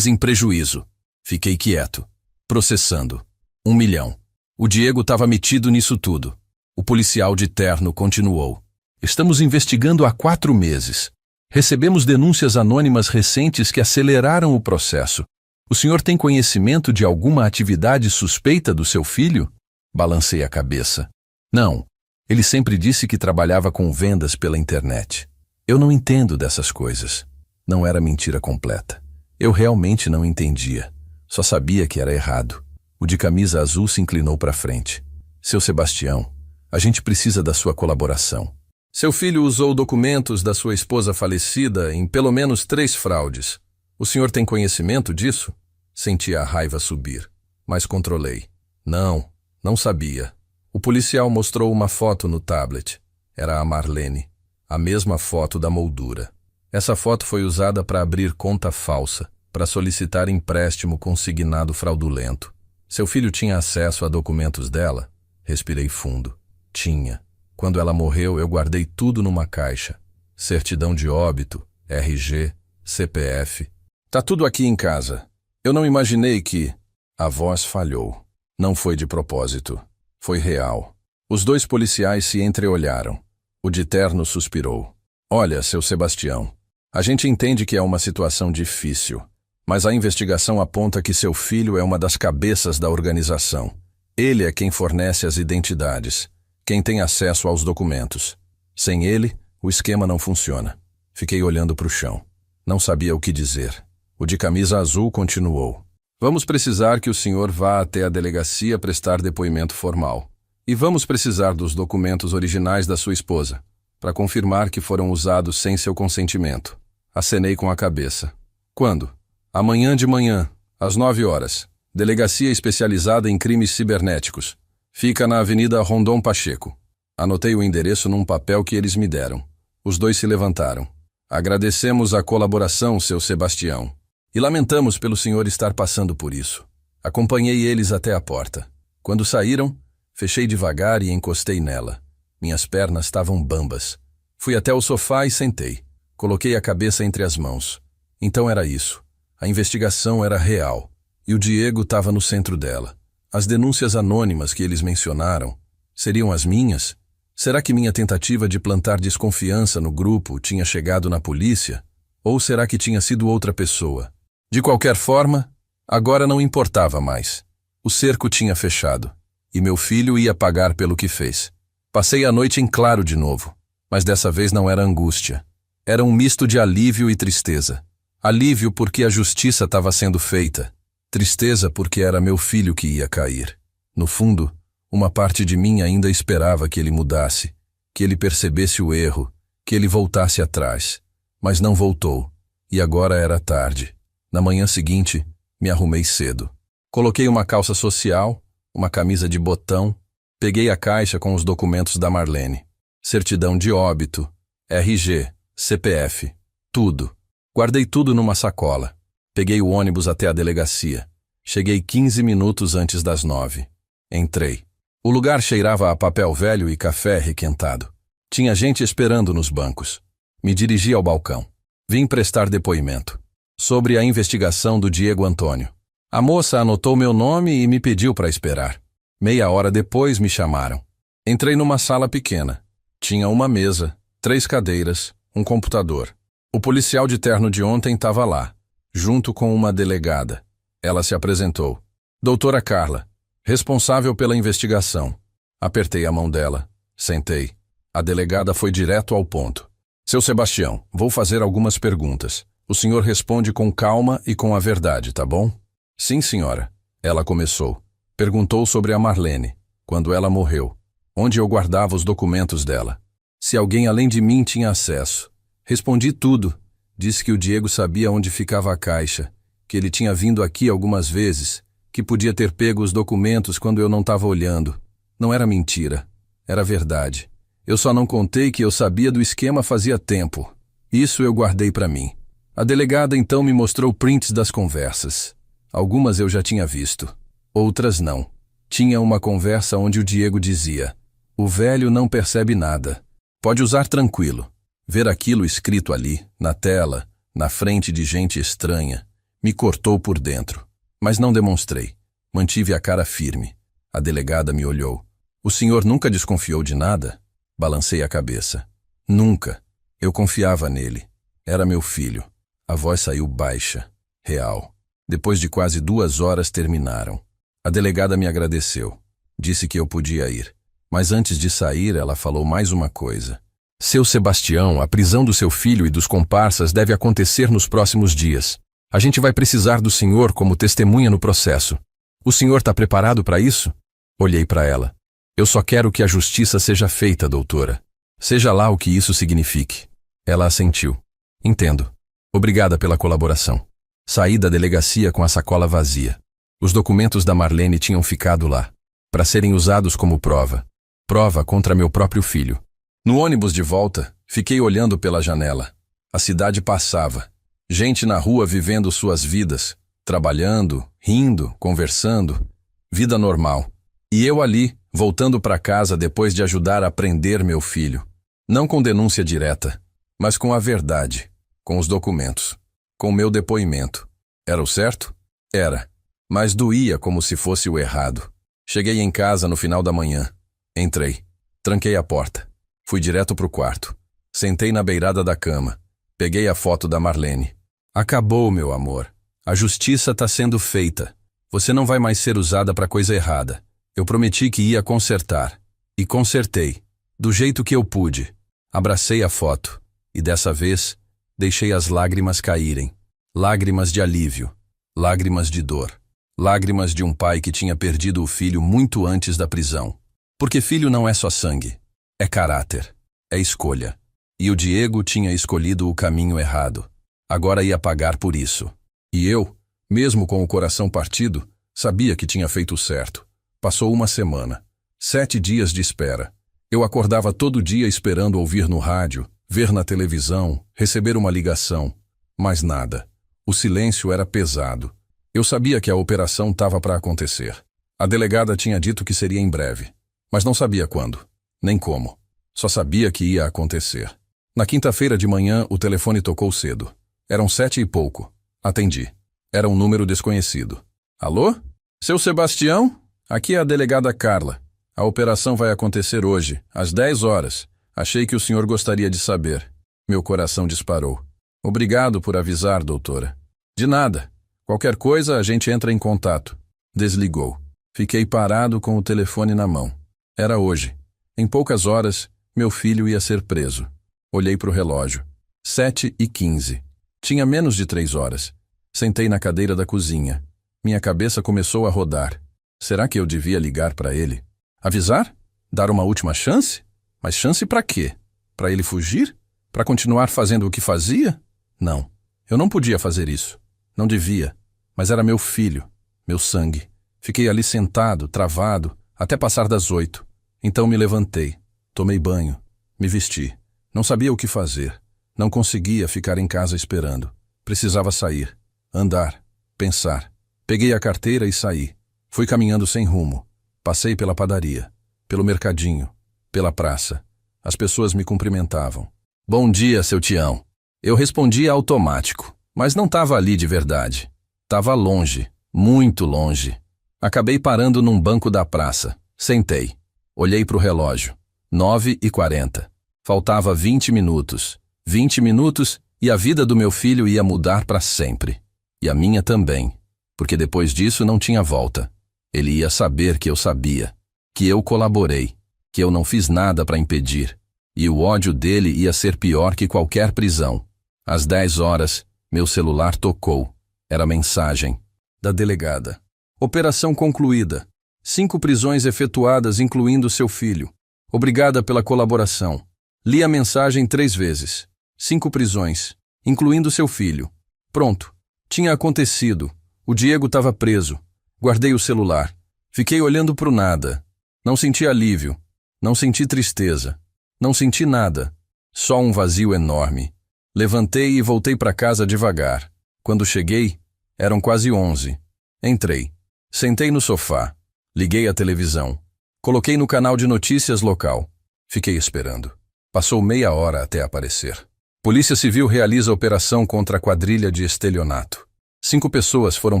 em prejuízo. Fiquei quieto, processando. 1 milhão. O Diego estava metido nisso tudo. O policial de terno continuou. Estamos investigando há 4 meses. Recebemos denúncias anônimas recentes que aceleraram o processo. O senhor tem conhecimento de alguma atividade suspeita do seu filho? Balancei a cabeça. Não. Ele sempre disse que trabalhava com vendas pela internet. Eu não entendo dessas coisas. Não era mentira completa. Eu realmente não entendia. Só sabia que era errado. O de camisa azul se inclinou para frente. Seu Sebastião, a gente precisa da sua colaboração. Seu filho usou documentos da sua esposa falecida em pelo menos 3 fraudes. O senhor tem conhecimento disso? Senti a raiva subir, mas controlei. Não sabia. O policial mostrou uma foto no tablet. Era a Marlene. A mesma foto da moldura. Essa foto foi usada para abrir conta falsa, para solicitar empréstimo consignado fraudulento. Seu filho tinha acesso a documentos dela? Respirei fundo. Tinha. Quando ela morreu, eu guardei tudo numa caixa. Certidão de óbito, RG, CPF. Tá tudo aqui em casa. Eu não imaginei que... A voz falhou. Não foi de propósito. Foi real. Os 2 policiais se entreolharam. O de terno suspirou. Olha, seu Sebastião, a gente entende que é uma situação difícil, mas a investigação aponta que seu filho é uma das cabeças da organização. Ele é quem fornece as identidades, quem tem acesso aos documentos. Sem ele, o esquema não funciona. Fiquei olhando para o chão. Não sabia o que dizer. O de camisa azul continuou. Vamos precisar que o senhor vá até a delegacia prestar depoimento formal. E vamos precisar dos documentos originais da sua esposa, para confirmar que foram usados sem seu consentimento. Acenei com a cabeça. Quando? Amanhã de manhã, às 9 horas. Delegacia especializada em crimes cibernéticos. Fica na Avenida Rondon Pacheco. Anotei o endereço num papel que eles me deram. Os 2 se levantaram. Agradecemos a colaboração, seu Sebastião. E lamentamos pelo senhor estar passando por isso. Acompanhei eles até a porta. Quando saíram, Fechei devagar e encostei nela. Minhas pernas estavam bambas. Fui até o sofá e sentei. Coloquei a cabeça entre as mãos. Então era isso. A investigação era real. E o Diego estava no centro dela. As denúncias anônimas que eles mencionaram seriam as minhas? Será que minha tentativa de plantar desconfiança no grupo tinha chegado na polícia? Ou será que tinha sido outra pessoa? De qualquer forma, agora não importava mais. O cerco tinha fechado. E meu filho ia pagar pelo que fez. Passei a noite em claro de novo. Mas dessa vez não era angústia. Era um misto de alívio e tristeza. Alívio porque a justiça estava sendo feita. Tristeza porque era meu filho que ia cair. No fundo, uma parte de mim ainda esperava que ele mudasse, que ele percebesse o erro, que ele voltasse atrás. Mas não voltou. E agora era tarde. Na manhã seguinte, me arrumei cedo. Coloquei uma calça social, uma camisa de botão, peguei a caixa com os documentos da Marlene. Certidão de óbito, RG, CPF, tudo. Guardei tudo numa sacola. Peguei o ônibus até a delegacia. Cheguei 15 minutos antes das 9. Entrei. O lugar cheirava a papel velho e café requentado. Tinha gente esperando nos bancos. Me dirigi ao balcão. Vim prestar depoimento. Sobre a investigação do Diego Antônio. A moça anotou meu nome e me pediu para esperar. Meia hora depois me chamaram. Entrei numa sala pequena. Tinha uma mesa, 3 cadeiras, um computador. O policial de terno de ontem estava lá, junto com uma delegada. Ela se apresentou. Doutora Carla, responsável pela investigação. Apertei a mão dela. Sentei. A delegada foi direto ao ponto. Seu Sebastião, vou fazer algumas perguntas. O senhor responde com calma e com a verdade, tá bom? Sim, senhora. Ela começou. Perguntou sobre a Marlene, quando ela morreu, onde eu guardava os documentos dela. Se alguém além de mim tinha acesso. Respondi tudo. Disse que o Diego sabia onde ficava a caixa, que ele tinha vindo aqui algumas vezes, que podia ter pego os documentos quando eu não estava olhando. Não era mentira. Era verdade. Eu só não contei que eu sabia do esquema fazia tempo. Isso eu guardei para mim. A delegada então me mostrou prints das conversas. Algumas eu já tinha visto. Outras não. Tinha uma conversa onde o Diego dizia: "O velho não percebe nada. Pode usar tranquilo." Ver aquilo escrito ali, na tela, na frente de gente estranha, me cortou por dentro. Mas não demonstrei. Mantive a cara firme. A delegada me olhou. "O senhor nunca desconfiou de nada?" Balancei a cabeça. "Nunca. Eu confiava nele. Era meu filho." A voz saiu baixa, real. Depois de quase 2 horas terminaram. A delegada me agradeceu. Disse que eu podia ir. Mas antes de sair, ela falou mais uma coisa. "Seu Sebastião, a prisão do seu filho e dos comparsas deve acontecer nos próximos dias. A gente vai precisar do senhor como testemunha no processo. O senhor está preparado para isso?" Olhei para ela. "Eu só quero que a justiça seja feita, doutora. Seja lá o que isso signifique." Ela assentiu. "Entendo. Obrigada pela colaboração." Saí da delegacia com a sacola vazia. Os documentos da Marlene tinham ficado lá, para serem usados como prova. Prova contra meu próprio filho. No ônibus de volta, fiquei olhando pela janela. A cidade passava. Gente na rua vivendo suas vidas, trabalhando, rindo, conversando. Vida normal. E eu ali, voltando para casa depois de ajudar a prender meu filho. Não com denúncia direta, mas com a verdade, com os documentos, com meu depoimento. Era o certo? Era. Mas doía como se fosse o errado. Cheguei em casa no final da manhã. Entrei. Tranquei a porta. Fui direto pro quarto. Sentei na beirada da cama. Peguei a foto da Marlene. "Acabou, meu amor. A justiça está sendo feita. Você não vai mais ser usada para coisa errada. Eu prometi que ia consertar. E consertei. Do jeito que eu pude." Abracei a foto. E dessa vez, deixei as lágrimas caírem. Lágrimas de alívio. Lágrimas de dor. Lágrimas de um pai que tinha perdido o filho muito antes da prisão. Porque filho não é só sangue. É caráter. É escolha. E o Diego tinha escolhido o caminho errado. Agora ia pagar por isso. E eu, mesmo com o coração partido, sabia que tinha feito o certo. Passou uma semana. 7 dias de espera. Eu acordava todo dia esperando ouvir no rádio, ver na televisão, receber uma ligação. Mas nada. O silêncio era pesado. Eu sabia que a operação estava para acontecer. A delegada tinha dito que seria em breve. mas não sabia quando, nem como. Só sabia que ia acontecer. Na quinta-feira de manhã, o telefone tocou cedo. Eram 7 e pouco. Atendi. Era um número desconhecido. Alô? Seu Sebastião? Aqui é a delegada Carla. A operação vai acontecer hoje, às 10 horas. Achei que o senhor gostaria de saber. Meu coração disparou. Obrigado por avisar, doutora. De nada. Qualquer coisa, a gente entra em contato. Desligou. Fiquei parado com o telefone na mão. Era hoje. Em poucas horas, meu filho ia ser preso. Olhei para o relógio. 7h15. Tinha menos de 3 horas. Sentei na cadeira da cozinha. Minha cabeça começou a rodar. Será que eu devia ligar para ele? Avisar? Dar uma última chance? Mas chance para quê? Para ele fugir? Para continuar fazendo o que fazia? Não. Eu não podia fazer isso. Não devia. Mas era meu filho. Meu sangue. Fiquei ali sentado, travado, até passar das 8. Então me levantei. Tomei banho. Me vesti. Não sabia o que fazer. Não conseguia ficar em casa esperando. Precisava sair. Andar. Pensar. Peguei a carteira e saí. Fui caminhando sem rumo. Passei pela padaria. Pelo mercadinho. Pela praça. As pessoas me cumprimentavam. Bom dia, seu Tião. Eu respondia automático, mas não estava ali de verdade. Estava longe. Muito longe. Acabei parando num banco da praça. Sentei. Olhei para o relógio. 9h40. Faltava 20 minutos. 20 minutos e a vida do meu filho ia mudar para sempre. E a minha também. Porque depois disso não tinha volta. Ele ia saber que eu sabia. Que eu colaborei. Que eu não fiz nada para impedir. E o ódio dele ia ser pior que qualquer prisão. Às 10 horas, meu celular tocou. Era mensagem. Da delegada. Operação concluída. 5 prisões efetuadas, incluindo seu filho. Obrigada pela colaboração. Li a mensagem 3 vezes. 5 prisões, incluindo seu filho. Pronto. Tinha acontecido. O Diego estava preso. Guardei o celular. Fiquei olhando para o nada. Não senti alívio. Não senti tristeza. Não senti nada. Só um vazio enorme. Levantei e voltei para casa devagar. Quando cheguei, eram quase 11. Entrei. Sentei no sofá. Liguei a televisão. Coloquei no canal de notícias local. Fiquei esperando. Passou meia hora até aparecer. Polícia Civil realiza operação contra a quadrilha de estelionato. 5 pessoas foram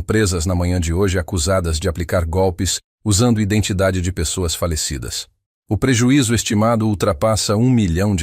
presas na manhã de hoje acusadas de aplicar golpes usando identidade de pessoas falecidas. O prejuízo estimado ultrapassa R$1 milhão.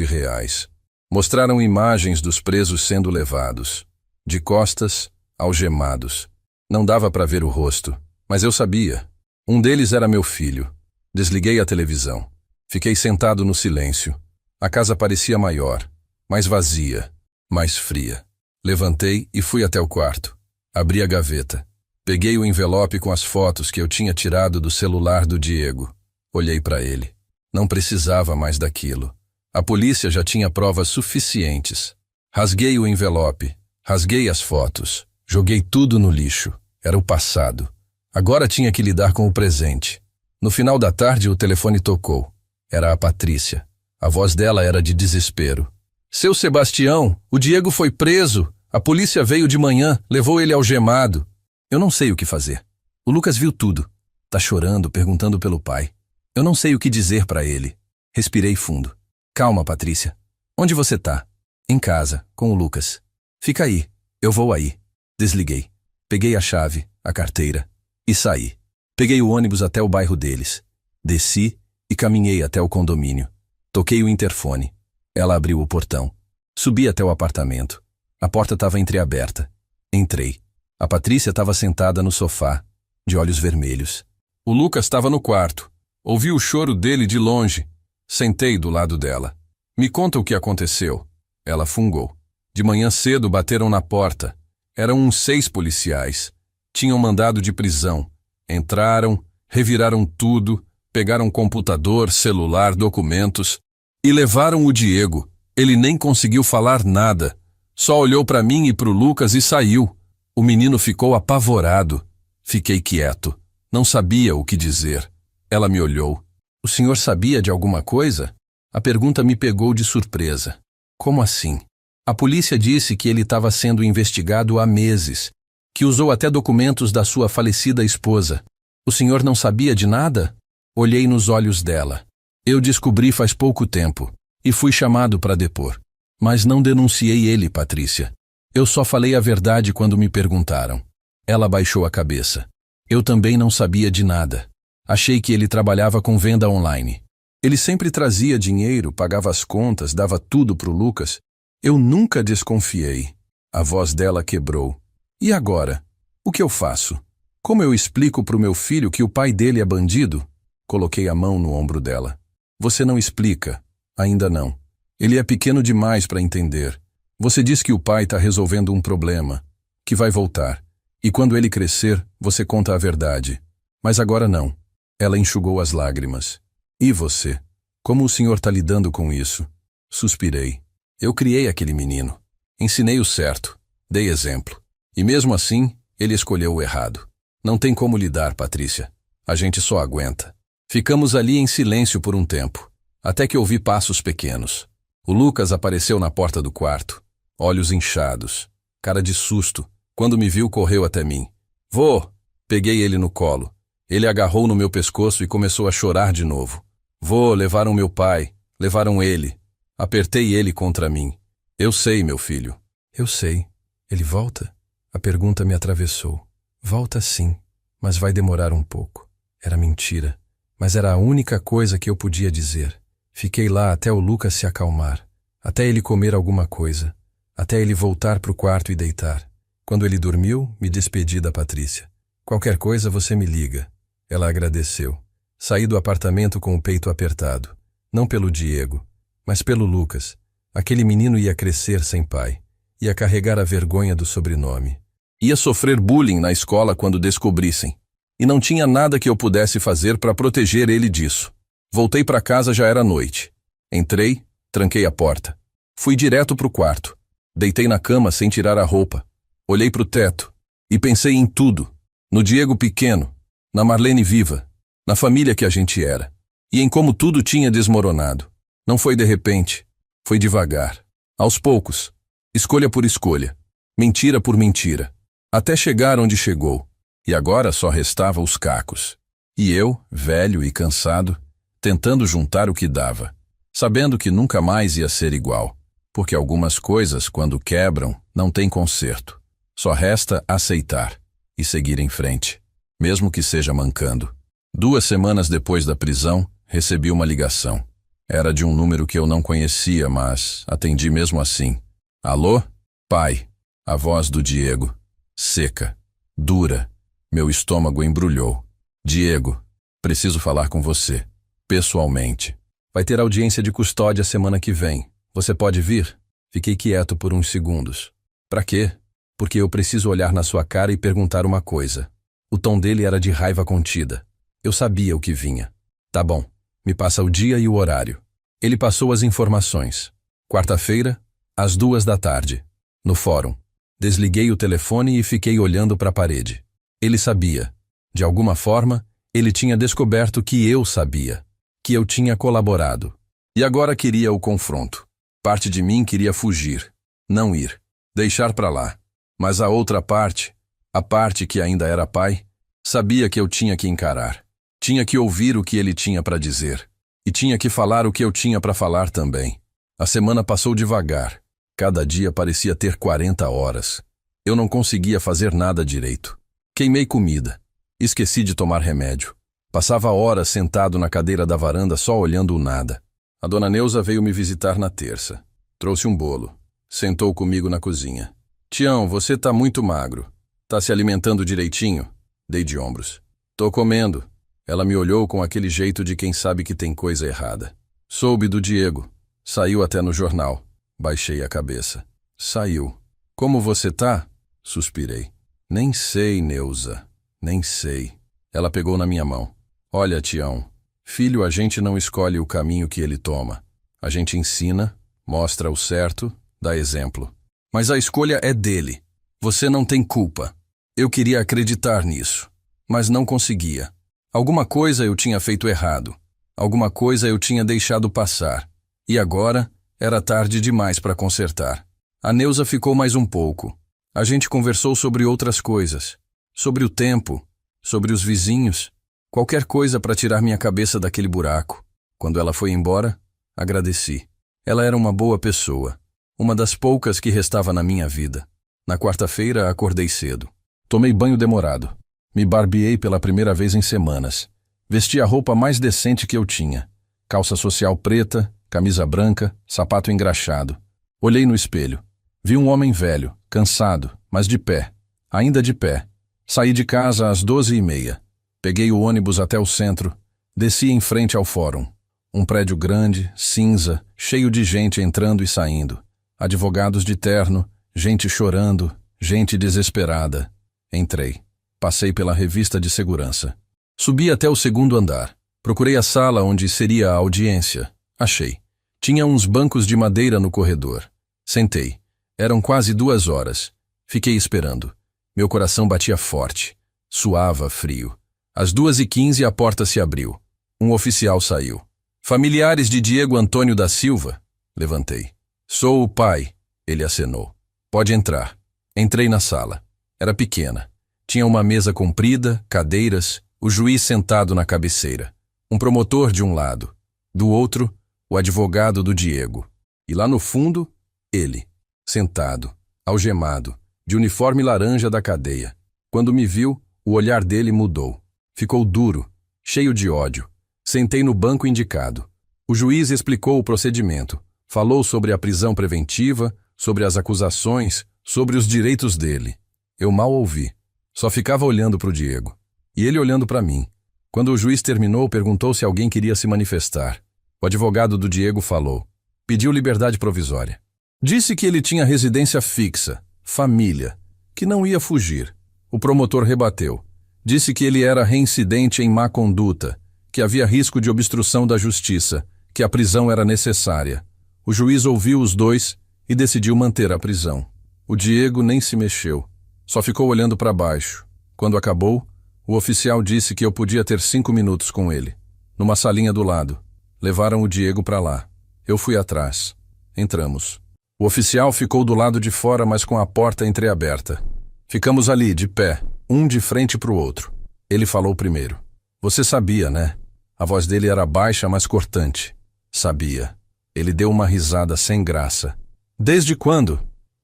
Mostraram imagens dos presos sendo levados. De costas, algemados. Não dava para ver o rosto, mas eu sabia. Um deles era meu filho. Desliguei a televisão. Fiquei sentado no silêncio. A casa parecia maior, mais vazia, mais fria. Levantei e fui até o quarto. Abri a gaveta. Peguei o envelope com as fotos que eu tinha tirado do celular do Diego. Olhei para ele. Não precisava mais daquilo. A polícia já tinha provas suficientes. Rasguei o envelope. Rasguei as fotos. Joguei tudo no lixo. Era o passado. Agora tinha que lidar com o presente. No final da tarde, o telefone tocou. Era a Patrícia. A voz dela era de desespero. Seu Sebastião, o Diego foi preso. A polícia veio de manhã, levou ele algemado. Eu não sei o que fazer. O Lucas viu tudo. Tá chorando, perguntando pelo pai. Eu não sei o que dizer para ele. Respirei fundo. Calma, Patrícia. Onde você tá? Em casa, com o Lucas. Fica aí. Eu vou aí. Desliguei. Peguei a chave, a carteira e saí. Peguei o ônibus até o bairro deles. Desci e caminhei até o condomínio. Toquei o interfone. Ela abriu o portão. Subi até o apartamento. A porta estava entreaberta. Entrei. A Patrícia estava sentada no sofá, de olhos vermelhos. O Lucas estava no quarto. Ouvi o choro dele de longe. Sentei do lado dela. Me conta o que aconteceu. Ela fungou. De manhã cedo bateram na porta. Eram uns 6 policiais. Tinham mandado de prisão. Entraram, reviraram tudo, pegaram computador, celular, documentos e levaram o Diego. Ele nem conseguiu falar nada. Só olhou para mim e para o Lucas e saiu. O menino ficou apavorado. Fiquei quieto. Não sabia o que dizer. Ela me olhou. O senhor sabia de alguma coisa? A pergunta me pegou de surpresa. Como assim? A polícia disse que ele estava sendo investigado há meses, que usou até documentos da sua falecida esposa. O senhor não sabia de nada? Olhei nos olhos dela. Eu descobri faz pouco tempo e fui chamado para depor. Mas não denunciei ele, Patrícia. Eu só falei a verdade quando me perguntaram. Ela baixou a cabeça. Eu também não sabia de nada. Achei que ele trabalhava com venda online. Ele sempre trazia dinheiro, pagava as contas, dava tudo pro Lucas. Eu nunca desconfiei. A voz dela quebrou. E agora? O que eu faço? Como eu explico pro meu filho que o pai dele é bandido? Coloquei a mão no ombro dela. Você não explica. Ainda não. Ele é pequeno demais para entender. Você diz que o pai está resolvendo um problema, que vai voltar. E quando ele crescer, você conta a verdade. Mas agora não. Ela enxugou as lágrimas. E você? Como o senhor está lidando com isso? Suspirei. Eu criei aquele menino. Ensinei o certo. Dei exemplo. E mesmo assim, ele escolheu o errado. Não tem como lidar, Patrícia. A gente só aguenta. Ficamos ali em silêncio por um tempo, até que ouvi passos pequenos. O Lucas apareceu na porta do quarto, olhos inchados, cara de susto. Quando me viu, correu até mim. Vô! Peguei ele no colo. Ele agarrou no meu pescoço e começou a chorar de novo. Vô, levaram meu pai, levaram ele. Apertei ele contra mim. Eu sei, meu filho. Eu sei. Ele volta? A pergunta me atravessou. Volta sim, mas vai demorar um pouco. Era mentira, mas era a única coisa que eu podia dizer. Fiquei lá até o Lucas se acalmar, até ele comer alguma coisa, até ele voltar pro quarto e deitar. Quando ele dormiu, me despedi da Patrícia. Qualquer coisa você me liga. Ela agradeceu. Saí do apartamento com o peito apertado. Não pelo Diego, mas pelo Lucas. Aquele menino ia crescer sem pai. Ia carregar a vergonha do sobrenome. Ia sofrer bullying na escola quando descobrissem. E não tinha nada que eu pudesse fazer para proteger ele disso. Voltei para casa, já era noite. Entrei, tranquei a porta. Fui direto pro quarto. Deitei na cama sem tirar a roupa. Olhei pro teto e pensei em tudo. No Diego pequeno, na Marlene viva, na família que a gente era. E em como tudo tinha desmoronado. Não foi de repente, foi devagar. Aos poucos, escolha por escolha, mentira por mentira. Até chegar onde chegou, e agora só restava os cacos. E eu, velho e cansado, tentando juntar o que dava, sabendo que nunca mais ia ser igual, porque algumas coisas, quando quebram, não tem conserto. Só resta aceitar e seguir em frente, mesmo que seja mancando. 2 semanas depois da prisão, recebi uma ligação. Era de um número que eu não conhecia, mas atendi mesmo assim. Alô? Pai. A voz do Diego. Seca, dura. Meu estômago embrulhou. Diego, preciso falar com você. Pessoalmente. Vai ter audiência de custódia semana que vem. Você pode vir? Fiquei quieto por uns segundos. Pra quê? Porque eu preciso olhar na sua cara e perguntar uma coisa. O tom dele era de raiva contida. Eu sabia o que vinha. Tá bom, me passa o dia e o horário. Ele passou as informações. Quarta-feira, às 2 da tarde. No fórum. Desliguei o telefone e fiquei olhando para a parede. Ele sabia. De alguma forma, ele tinha descoberto que eu sabia. Que eu tinha colaborado. E agora queria o confronto. Parte de mim queria fugir. Não ir. Deixar para lá. Mas a outra parte, a parte que ainda era pai, sabia que eu tinha que encarar. Tinha que ouvir o que ele tinha para dizer. E tinha que falar o que eu tinha para falar também. A semana passou devagar. Cada dia parecia ter 40 horas. Eu não conseguia fazer nada direito. Queimei comida. Esqueci de tomar remédio. Passava horas sentado na cadeira da varanda só olhando o nada. A dona Neuza veio me visitar na terça. Trouxe um bolo. Sentou comigo na cozinha. Tião, você tá muito magro. Tá se alimentando direitinho? Dei de ombros. Tô comendo. Ela me olhou com aquele jeito de quem sabe que tem coisa errada. Soube do Diego. Saiu até no jornal. Baixei a cabeça. Saiu. Como você tá? Suspirei. Nem sei, Neuza. Nem sei. Ela pegou na minha mão. Olha, Tião. Filho, a gente não escolhe o caminho que ele toma. A gente ensina, mostra o certo, dá exemplo. Mas a escolha é dele. Você não tem culpa. Eu queria acreditar nisso, mas não conseguia. Alguma coisa eu tinha feito errado. Alguma coisa eu tinha deixado passar. E agora era tarde demais para consertar. A Neuza ficou mais um pouco. A gente conversou sobre outras coisas. Sobre o tempo, sobre os vizinhos. Qualquer coisa para tirar minha cabeça daquele buraco. Quando ela foi embora, agradeci. Ela era uma boa pessoa, uma das poucas que restava na minha vida. Na quarta-feira, acordei cedo. Tomei banho demorado. Me barbeei pela primeira vez em semanas. Vesti a roupa mais decente que eu tinha. Calça social preta, camisa branca, sapato engraxado. Olhei no espelho. Vi um homem velho, cansado, mas de pé. Ainda de pé. Saí de casa às 12h30. Peguei o ônibus até o centro. Desci em frente ao fórum. Um prédio grande, cinza, cheio de gente entrando e saindo. Advogados de terno, gente chorando, gente desesperada. Entrei. Passei pela revista de segurança. Subi até o segundo andar. Procurei a sala onde seria a audiência. Achei. Tinha uns bancos de madeira no corredor. Sentei. Eram quase 2 horas. Fiquei esperando. Meu coração batia forte. Suava frio. Às 2h15 a porta se abriu. Um oficial saiu. Familiares de Diego Antônio da Silva? Levantei. Sou o pai, ele acenou. Pode entrar. Entrei na sala. Era pequena. Tinha uma mesa comprida, cadeiras, o juiz sentado na cabeceira. Um promotor de um lado. Do outro, o advogado do Diego. E lá no fundo, ele, sentado, algemado, de uniforme laranja da cadeia. Quando me viu, o olhar dele mudou. Ficou duro, cheio de ódio. Sentei no banco indicado. O juiz explicou o procedimento. Falou sobre a prisão preventiva, sobre as acusações, sobre os direitos dele. Eu mal ouvi. Só ficava olhando para o Diego. E ele olhando para mim. Quando o juiz terminou, perguntou se alguém queria se manifestar. O advogado do Diego falou. Pediu liberdade provisória. Disse que ele tinha residência fixa, família, que não ia fugir. O promotor rebateu. Disse que ele era reincidente em má conduta, que havia risco de obstrução da justiça, que a prisão era necessária. O juiz ouviu os dois e decidiu manter a prisão. O Diego nem se mexeu, só ficou olhando para baixo. Quando acabou, o oficial disse que eu podia ter 5 minutos com ele. Numa salinha do lado. Levaram o Diego para lá. Eu fui atrás. Entramos. O oficial ficou do lado de fora, mas com a porta entreaberta. Ficamos ali, de pé, um de frente para o outro. Ele falou primeiro. Você sabia, né? A voz dele era baixa, mas cortante. Sabia. Ele deu uma risada sem graça. Desde quando?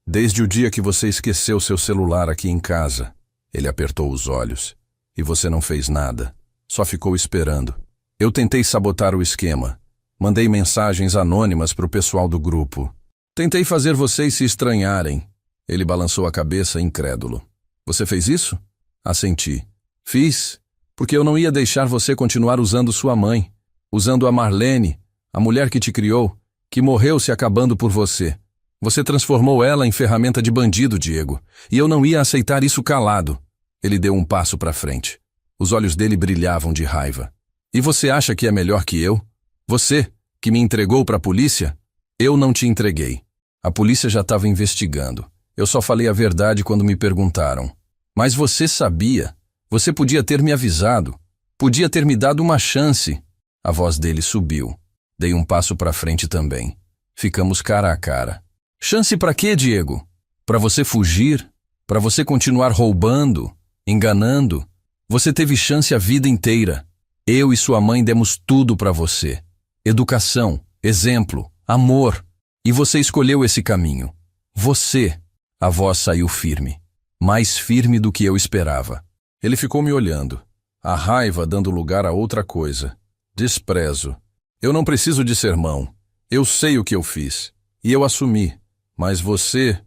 Desde o dia que você esqueceu seu celular aqui em casa. Ele apertou os olhos. E você não fez nada. Só ficou esperando. Eu tentei sabotar o esquema. Mandei mensagens anônimas para o pessoal do grupo. Tentei fazer vocês se estranharem. Ele balançou a cabeça, incrédulo. Você fez isso? Assenti. Fiz, porque eu não ia deixar você continuar usando sua mãe, usando a Marlene, a mulher que te criou, que morreu se acabando por você. Você transformou ela em ferramenta de bandido, Diego, e eu não ia aceitar isso calado. Ele deu um passo para frente. Os olhos dele brilhavam de raiva. E você acha que é melhor que eu? Você, que me entregou para a polícia? Eu não te entreguei. A polícia já estava investigando. Eu só falei a verdade quando me perguntaram. Mas você sabia. Você podia ter me avisado. Podia ter me dado uma chance. A voz dele subiu. Dei um passo para frente também. Ficamos cara a cara. Chance para quê, Diego? Para você fugir? Para você continuar roubando? Enganando? Você teve chance a vida inteira. Eu e sua mãe demos tudo para você. Educação, exemplo, amor. E você escolheu esse caminho. Você. A voz saiu firme. Mais firme do que eu esperava. Ele ficou me olhando. A raiva dando lugar a outra coisa. Desprezo. Eu não preciso de sermão. Eu sei o que eu fiz. E eu assumi. Mas você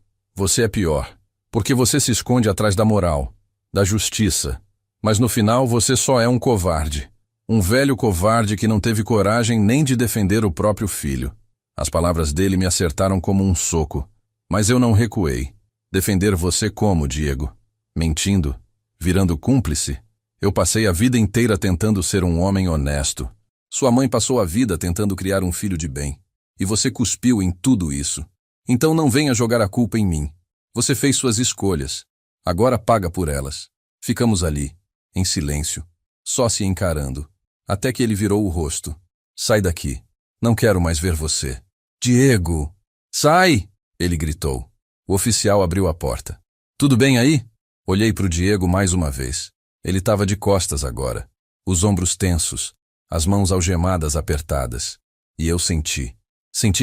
é pior. Porque você se esconde atrás da moral, da justiça. Mas no final você só é um covarde. Um velho covarde que não teve coragem nem de defender o próprio filho. As palavras dele me acertaram como um soco. Mas eu não recuei. Defender você como, Diego? Mentindo? Virando cúmplice? Eu passei a vida inteira tentando ser um homem honesto. Sua mãe passou a vida tentando criar um filho de bem. E você cuspiu em tudo isso. Então não venha jogar a culpa em mim. Você fez suas escolhas. Agora paga por elas. Ficamos ali, em silêncio, só se encarando. Até que ele virou o rosto. Sai daqui. Não quero mais ver você. Diego! Sai! Ele gritou. O oficial abriu a porta. Tudo bem aí? Olhei para o Diego mais uma vez. Ele estava de costas agora. os ombros tensos, as mãos algemadas apertadas. E eu senti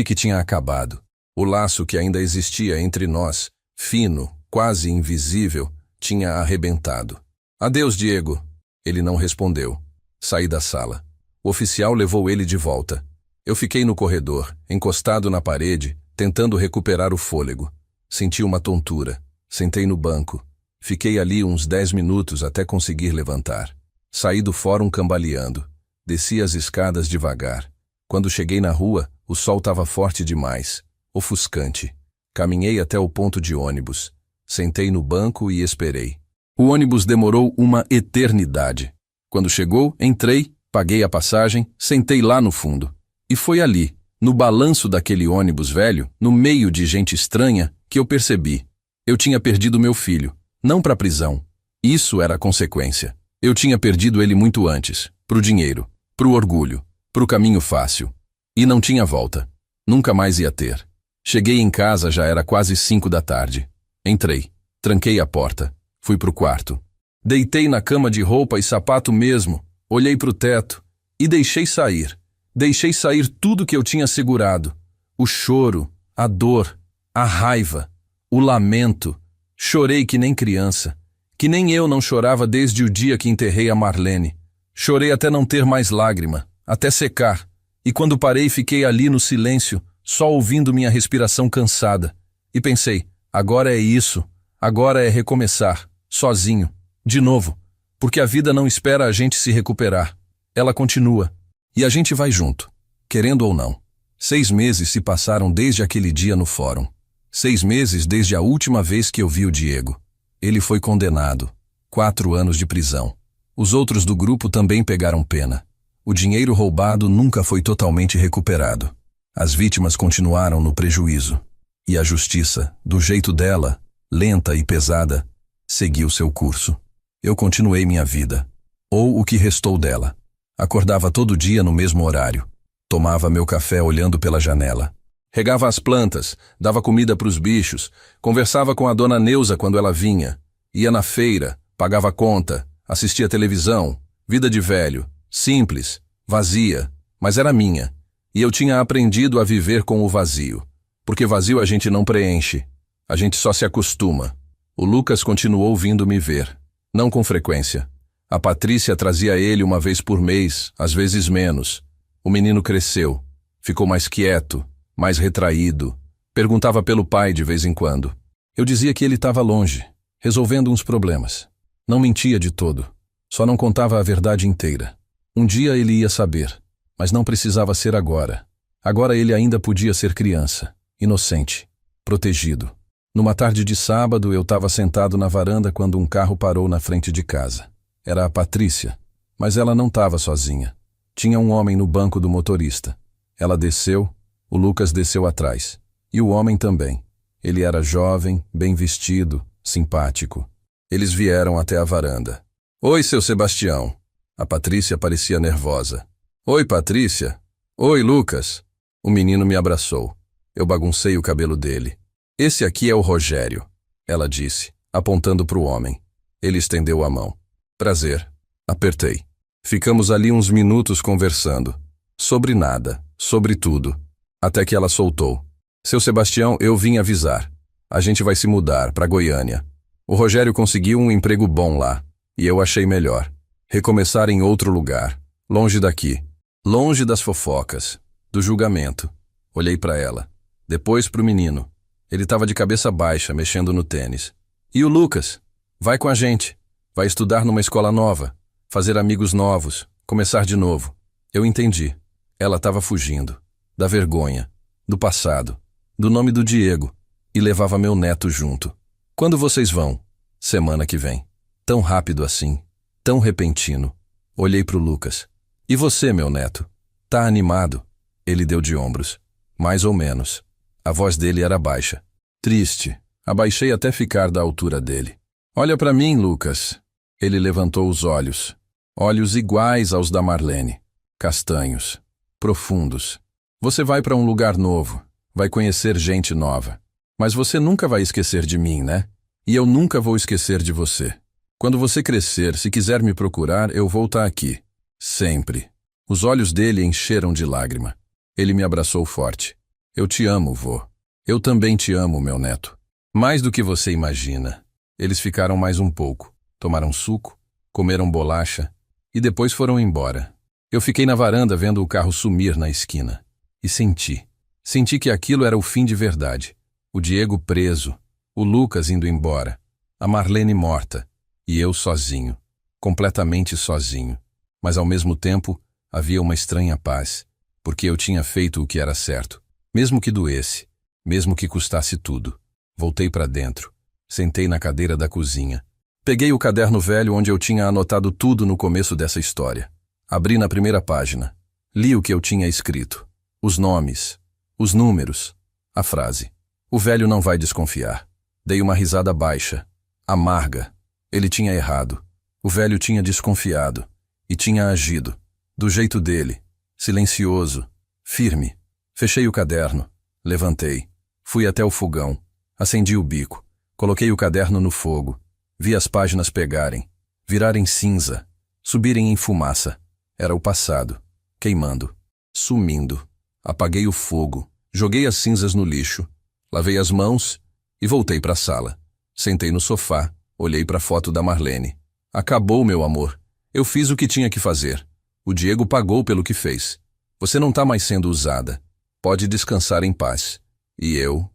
que tinha acabado. O laço que ainda existia entre nós, fino, quase invisível, tinha arrebentado. Adeus, Diego. Ele não respondeu. Saí da sala. O oficial levou ele de volta. Eu fiquei no corredor, encostado na parede, tentando recuperar o fôlego. Senti uma tontura. Sentei no banco. Fiquei ali uns 10 minutos até conseguir levantar. Saí do fórum cambaleando. Desci as escadas devagar. Quando cheguei na rua, o sol estava forte demais, ofuscante. Caminhei até o ponto de ônibus. Sentei no banco e esperei. O ônibus demorou uma eternidade. Quando chegou, entrei, paguei a passagem, sentei lá no fundo. E foi ali, no balanço daquele ônibus velho, no meio de gente estranha, que eu percebi. Eu tinha perdido meu filho, não para a prisão. Isso era a consequência. Eu tinha perdido ele muito antes, pro dinheiro, pro orgulho, pro caminho fácil. E não tinha volta. Nunca mais ia ter. Cheguei em casa, já era quase 5 da tarde. Entrei, tranquei a porta, fui pro quarto. Deitei na cama de roupa e sapato mesmo, olhei pro teto e deixei sair. Deixei sair tudo que eu tinha segurado. O choro, a dor, a raiva, o lamento. Chorei que nem criança. Que nem eu não chorava desde o dia que enterrei a Marlene. Chorei até não ter mais lágrima, até secar. E quando parei, fiquei ali no silêncio, só ouvindo minha respiração cansada. E pensei, agora é isso, agora é recomeçar, sozinho, de novo. Porque a vida não espera a gente se recuperar. Ela continua. E a gente vai junto, querendo ou não. 6 meses se passaram desde aquele dia no fórum. 6 meses desde a última vez que eu vi o Diego. Ele foi condenado. 4 anos de prisão. Os outros do grupo também pegaram pena. O dinheiro roubado nunca foi totalmente recuperado. As vítimas continuaram no prejuízo. E a justiça, do jeito dela, lenta e pesada, seguiu seu curso. Eu continuei minha vida. Ou o que restou dela. Acordava todo dia no mesmo horário. Tomava meu café olhando pela janela. Regava as plantas, dava comida para os bichos, conversava com a dona Neuza quando ela vinha. Ia na feira, pagava conta, assistia televisão. Vida de velho, simples, vazia, mas era minha. E eu tinha aprendido a viver com o vazio. Porque vazio a gente não preenche. A gente só se acostuma. O Lucas continuou vindo me ver. Não com frequência. A Patrícia trazia ele uma vez por mês, às vezes menos. O menino cresceu. Ficou mais quieto, mais retraído. Perguntava pelo pai de vez em quando. Eu dizia que ele estava longe, resolvendo uns problemas. Não mentia de todo. Só não contava a verdade inteira. Um dia ele ia saber, mas não precisava ser agora. Agora ele ainda podia ser criança, inocente, protegido. Numa tarde de sábado, eu estava sentado na varanda quando um carro parou na frente de casa. Era a Patrícia, mas ela não estava sozinha. Tinha um homem no banco do motorista. Ela desceu, o Lucas desceu atrás. E o homem também. Ele era jovem, bem vestido, simpático. Eles vieram até a varanda. Oi, seu Sebastião. A Patrícia parecia nervosa. Oi, Patrícia. Oi, Lucas. O menino me abraçou. Eu baguncei o cabelo dele. Esse aqui é o Rogério, ela disse, apontando para o homem. Ele estendeu a mão. Prazer. Apertei. Ficamos ali uns minutos conversando. Sobre nada, sobre tudo. Até que ela soltou. Seu Sebastião, eu vim avisar. A gente vai se mudar para Goiânia. O Rogério conseguiu um emprego bom lá. E eu achei melhor. Recomeçar em outro lugar. Longe daqui. Longe das fofocas. Do julgamento. Olhei para ela. Depois para o menino. Ele estava de cabeça baixa, mexendo no tênis. E o Lucas? Vai com a gente. Vai estudar numa escola nova. Fazer amigos novos. Começar de novo. Eu entendi. Ela estava fugindo. Da vergonha. Do passado. Do nome do Diego. E levava meu neto junto. Quando vocês vão? Semana que vem. Tão rápido assim. Tão repentino. Olhei pro Lucas. E você, meu neto? Tá animado? Ele deu de ombros. Mais ou menos. A voz dele era baixa. Triste. Abaixei até ficar da altura dele. Olha pra mim, Lucas. Ele levantou os olhos. Olhos iguais aos da Marlene. Castanhos. Profundos. Você vai pra um lugar novo. Vai conhecer gente nova. Mas você nunca vai esquecer de mim, né? E eu nunca vou esquecer de você. Quando você crescer, se quiser me procurar, eu vou estar aqui. Sempre. Os olhos dele encheram de lágrima. Ele me abraçou forte. Eu te amo, vô. Eu também te amo, meu neto. Mais do que você imagina. Eles ficaram mais um pouco. Tomaram suco, comeram bolacha e depois foram embora. Eu fiquei na varanda vendo o carro sumir na esquina. E senti que aquilo era o fim de verdade. O Diego preso, o Lucas indo embora, a Marlene morta e eu sozinho, completamente sozinho. Mas ao mesmo tempo havia uma estranha paz, porque eu tinha feito o que era certo, mesmo que doesse, mesmo que custasse tudo. Voltei para dentro, sentei na cadeira da cozinha. Peguei o caderno velho onde eu tinha anotado tudo no começo dessa história. Abri na primeira página. Li o que eu tinha escrito. Os nomes, os números, a frase. O velho não vai desconfiar. Dei uma risada baixa, amarga. Ele tinha errado. O velho tinha desconfiado e tinha agido, do jeito dele, silencioso, firme. Fechei o caderno, levantei, fui até o fogão, acendi o bico, coloquei o caderno no fogo, vi as páginas pegarem, virarem cinza, subirem em fumaça. Era o passado, queimando, sumindo. Apaguei o fogo, joguei as cinzas no lixo, lavei as mãos e voltei para a sala. Sentei no sofá, olhei para a foto da Marlene. Acabou, meu amor. Eu fiz o que tinha que fazer. O Diego pagou pelo que fez. Você não está mais sendo usada. Pode descansar em paz. E eu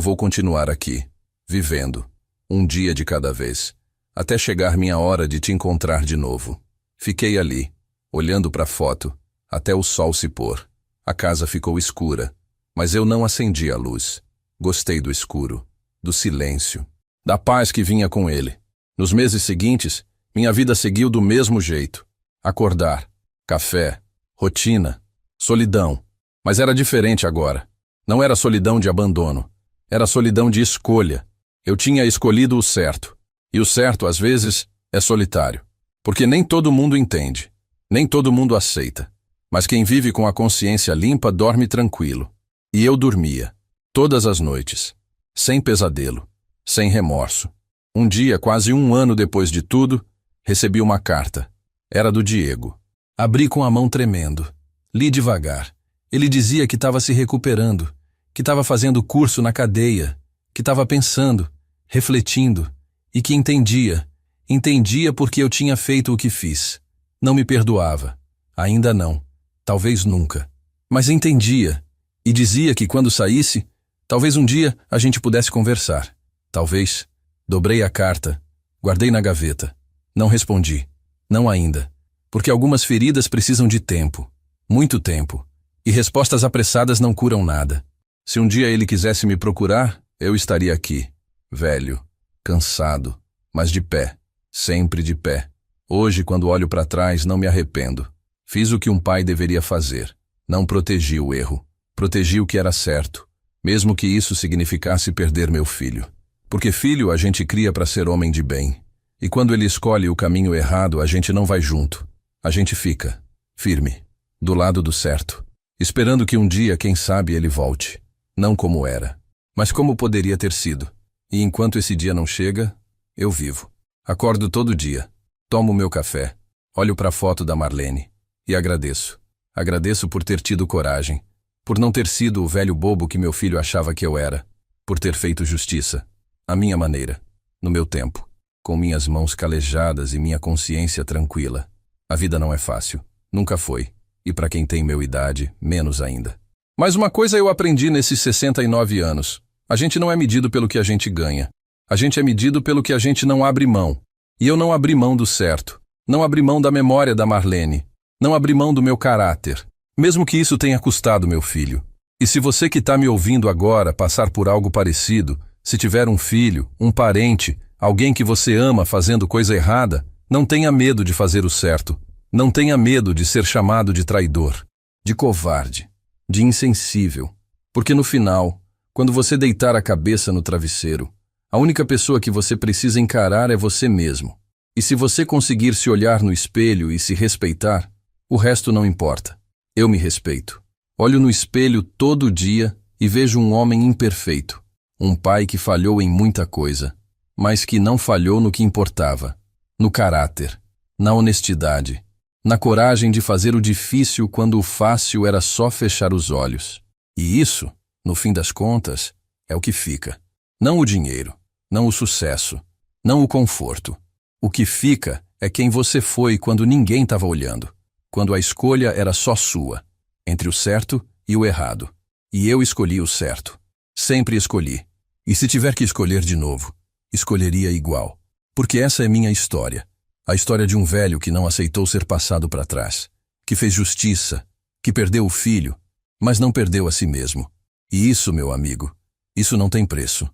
vou continuar aqui, vivendo, um dia de cada vez, até chegar minha hora de te encontrar de novo. Fiquei ali, olhando para a foto, até o sol se pôr. A casa ficou escura, mas eu não acendi a luz. Gostei do escuro, do silêncio, da paz que vinha com ele. Nos meses seguintes, minha vida seguiu do mesmo jeito. Acordar, café, rotina, solidão. Mas era diferente agora. Não era solidão de abandono. Era solidão de escolha. Eu tinha escolhido o certo. E o certo, às vezes, é solitário. Porque nem todo mundo entende. Nem todo mundo aceita. Mas quem vive com a consciência limpa dorme tranquilo. E eu dormia. Todas as noites. Sem pesadelo. Sem remorso. Um dia, quase um ano depois de tudo, recebi uma carta. Era do Diego. Abri com a mão tremendo. Li devagar. Ele dizia que estava se recuperando, que estava fazendo curso na cadeia, que estava pensando, refletindo, e que entendia porque eu tinha feito o que fiz. Não me perdoava. Ainda não. Talvez nunca. Mas entendia. E dizia que quando saísse, talvez um dia a gente pudesse conversar. Talvez. Dobrei a carta. Guardei na gaveta. Não respondi. Não ainda. Porque algumas feridas precisam de tempo. Muito tempo. E respostas apressadas não curam nada. Se um dia ele quisesse me procurar, eu estaria aqui. Velho. Cansado. Mas de pé. Sempre de pé. Hoje, quando olho para trás, não me arrependo. Fiz o que um pai deveria fazer. Não protegi o erro. Protegi o que era certo. Mesmo que isso significasse perder meu filho. Porque filho a gente cria para ser homem de bem. E quando ele escolhe o caminho errado, a gente não vai junto. A gente fica, firme, do lado do certo. Esperando que um dia, quem sabe, ele volte. Não como era, mas como poderia ter sido. E enquanto esse dia não chega, eu vivo. Acordo todo dia. Tomo meu café. Olho para a foto da Marlene. E agradeço. Agradeço por ter tido coragem. Por não ter sido o velho bobo que meu filho achava que eu era. Por ter feito justiça. À minha maneira. No meu tempo. Com minhas mãos calejadas e minha consciência tranquila. A vida não é fácil. Nunca foi. E para quem tem minha idade, menos ainda. Mas uma coisa eu aprendi nesses 69 anos. A gente não é medido pelo que a gente ganha. A gente é medido pelo que a gente não abre mão. E eu não abri mão do certo. Não abri mão da memória da Marlene. Não abri mão do meu caráter. Mesmo que isso tenha custado meu filho. E se você que está me ouvindo agora passar por algo parecido, se tiver um filho, um parente, alguém que você ama fazendo coisa errada, não tenha medo de fazer o certo. Não tenha medo de ser chamado de traidor, de covarde, de insensível. Porque no final, quando você deitar a cabeça no travesseiro, a única pessoa que você precisa encarar é você mesmo. E se você conseguir se olhar no espelho e se respeitar, o resto não importa. Eu me respeito. Olho no espelho todo dia e vejo um homem imperfeito. Um pai que falhou em muita coisa, mas que não falhou no que importava. No caráter, na honestidade, na coragem de fazer o difícil quando o fácil era só fechar os olhos. E isso, no fim das contas, é o que fica. Não o dinheiro, não o sucesso, não o conforto. O que fica é quem você foi quando ninguém estava olhando, quando a escolha era só sua, entre o certo e o errado. E eu escolhi o certo. Sempre escolhi. E se tiver que escolher de novo, escolheria igual. Porque essa é minha história. A história de um velho que não aceitou ser passado para trás, que fez justiça, que perdeu o filho, mas não perdeu a si mesmo. E isso, meu amigo, isso não tem preço.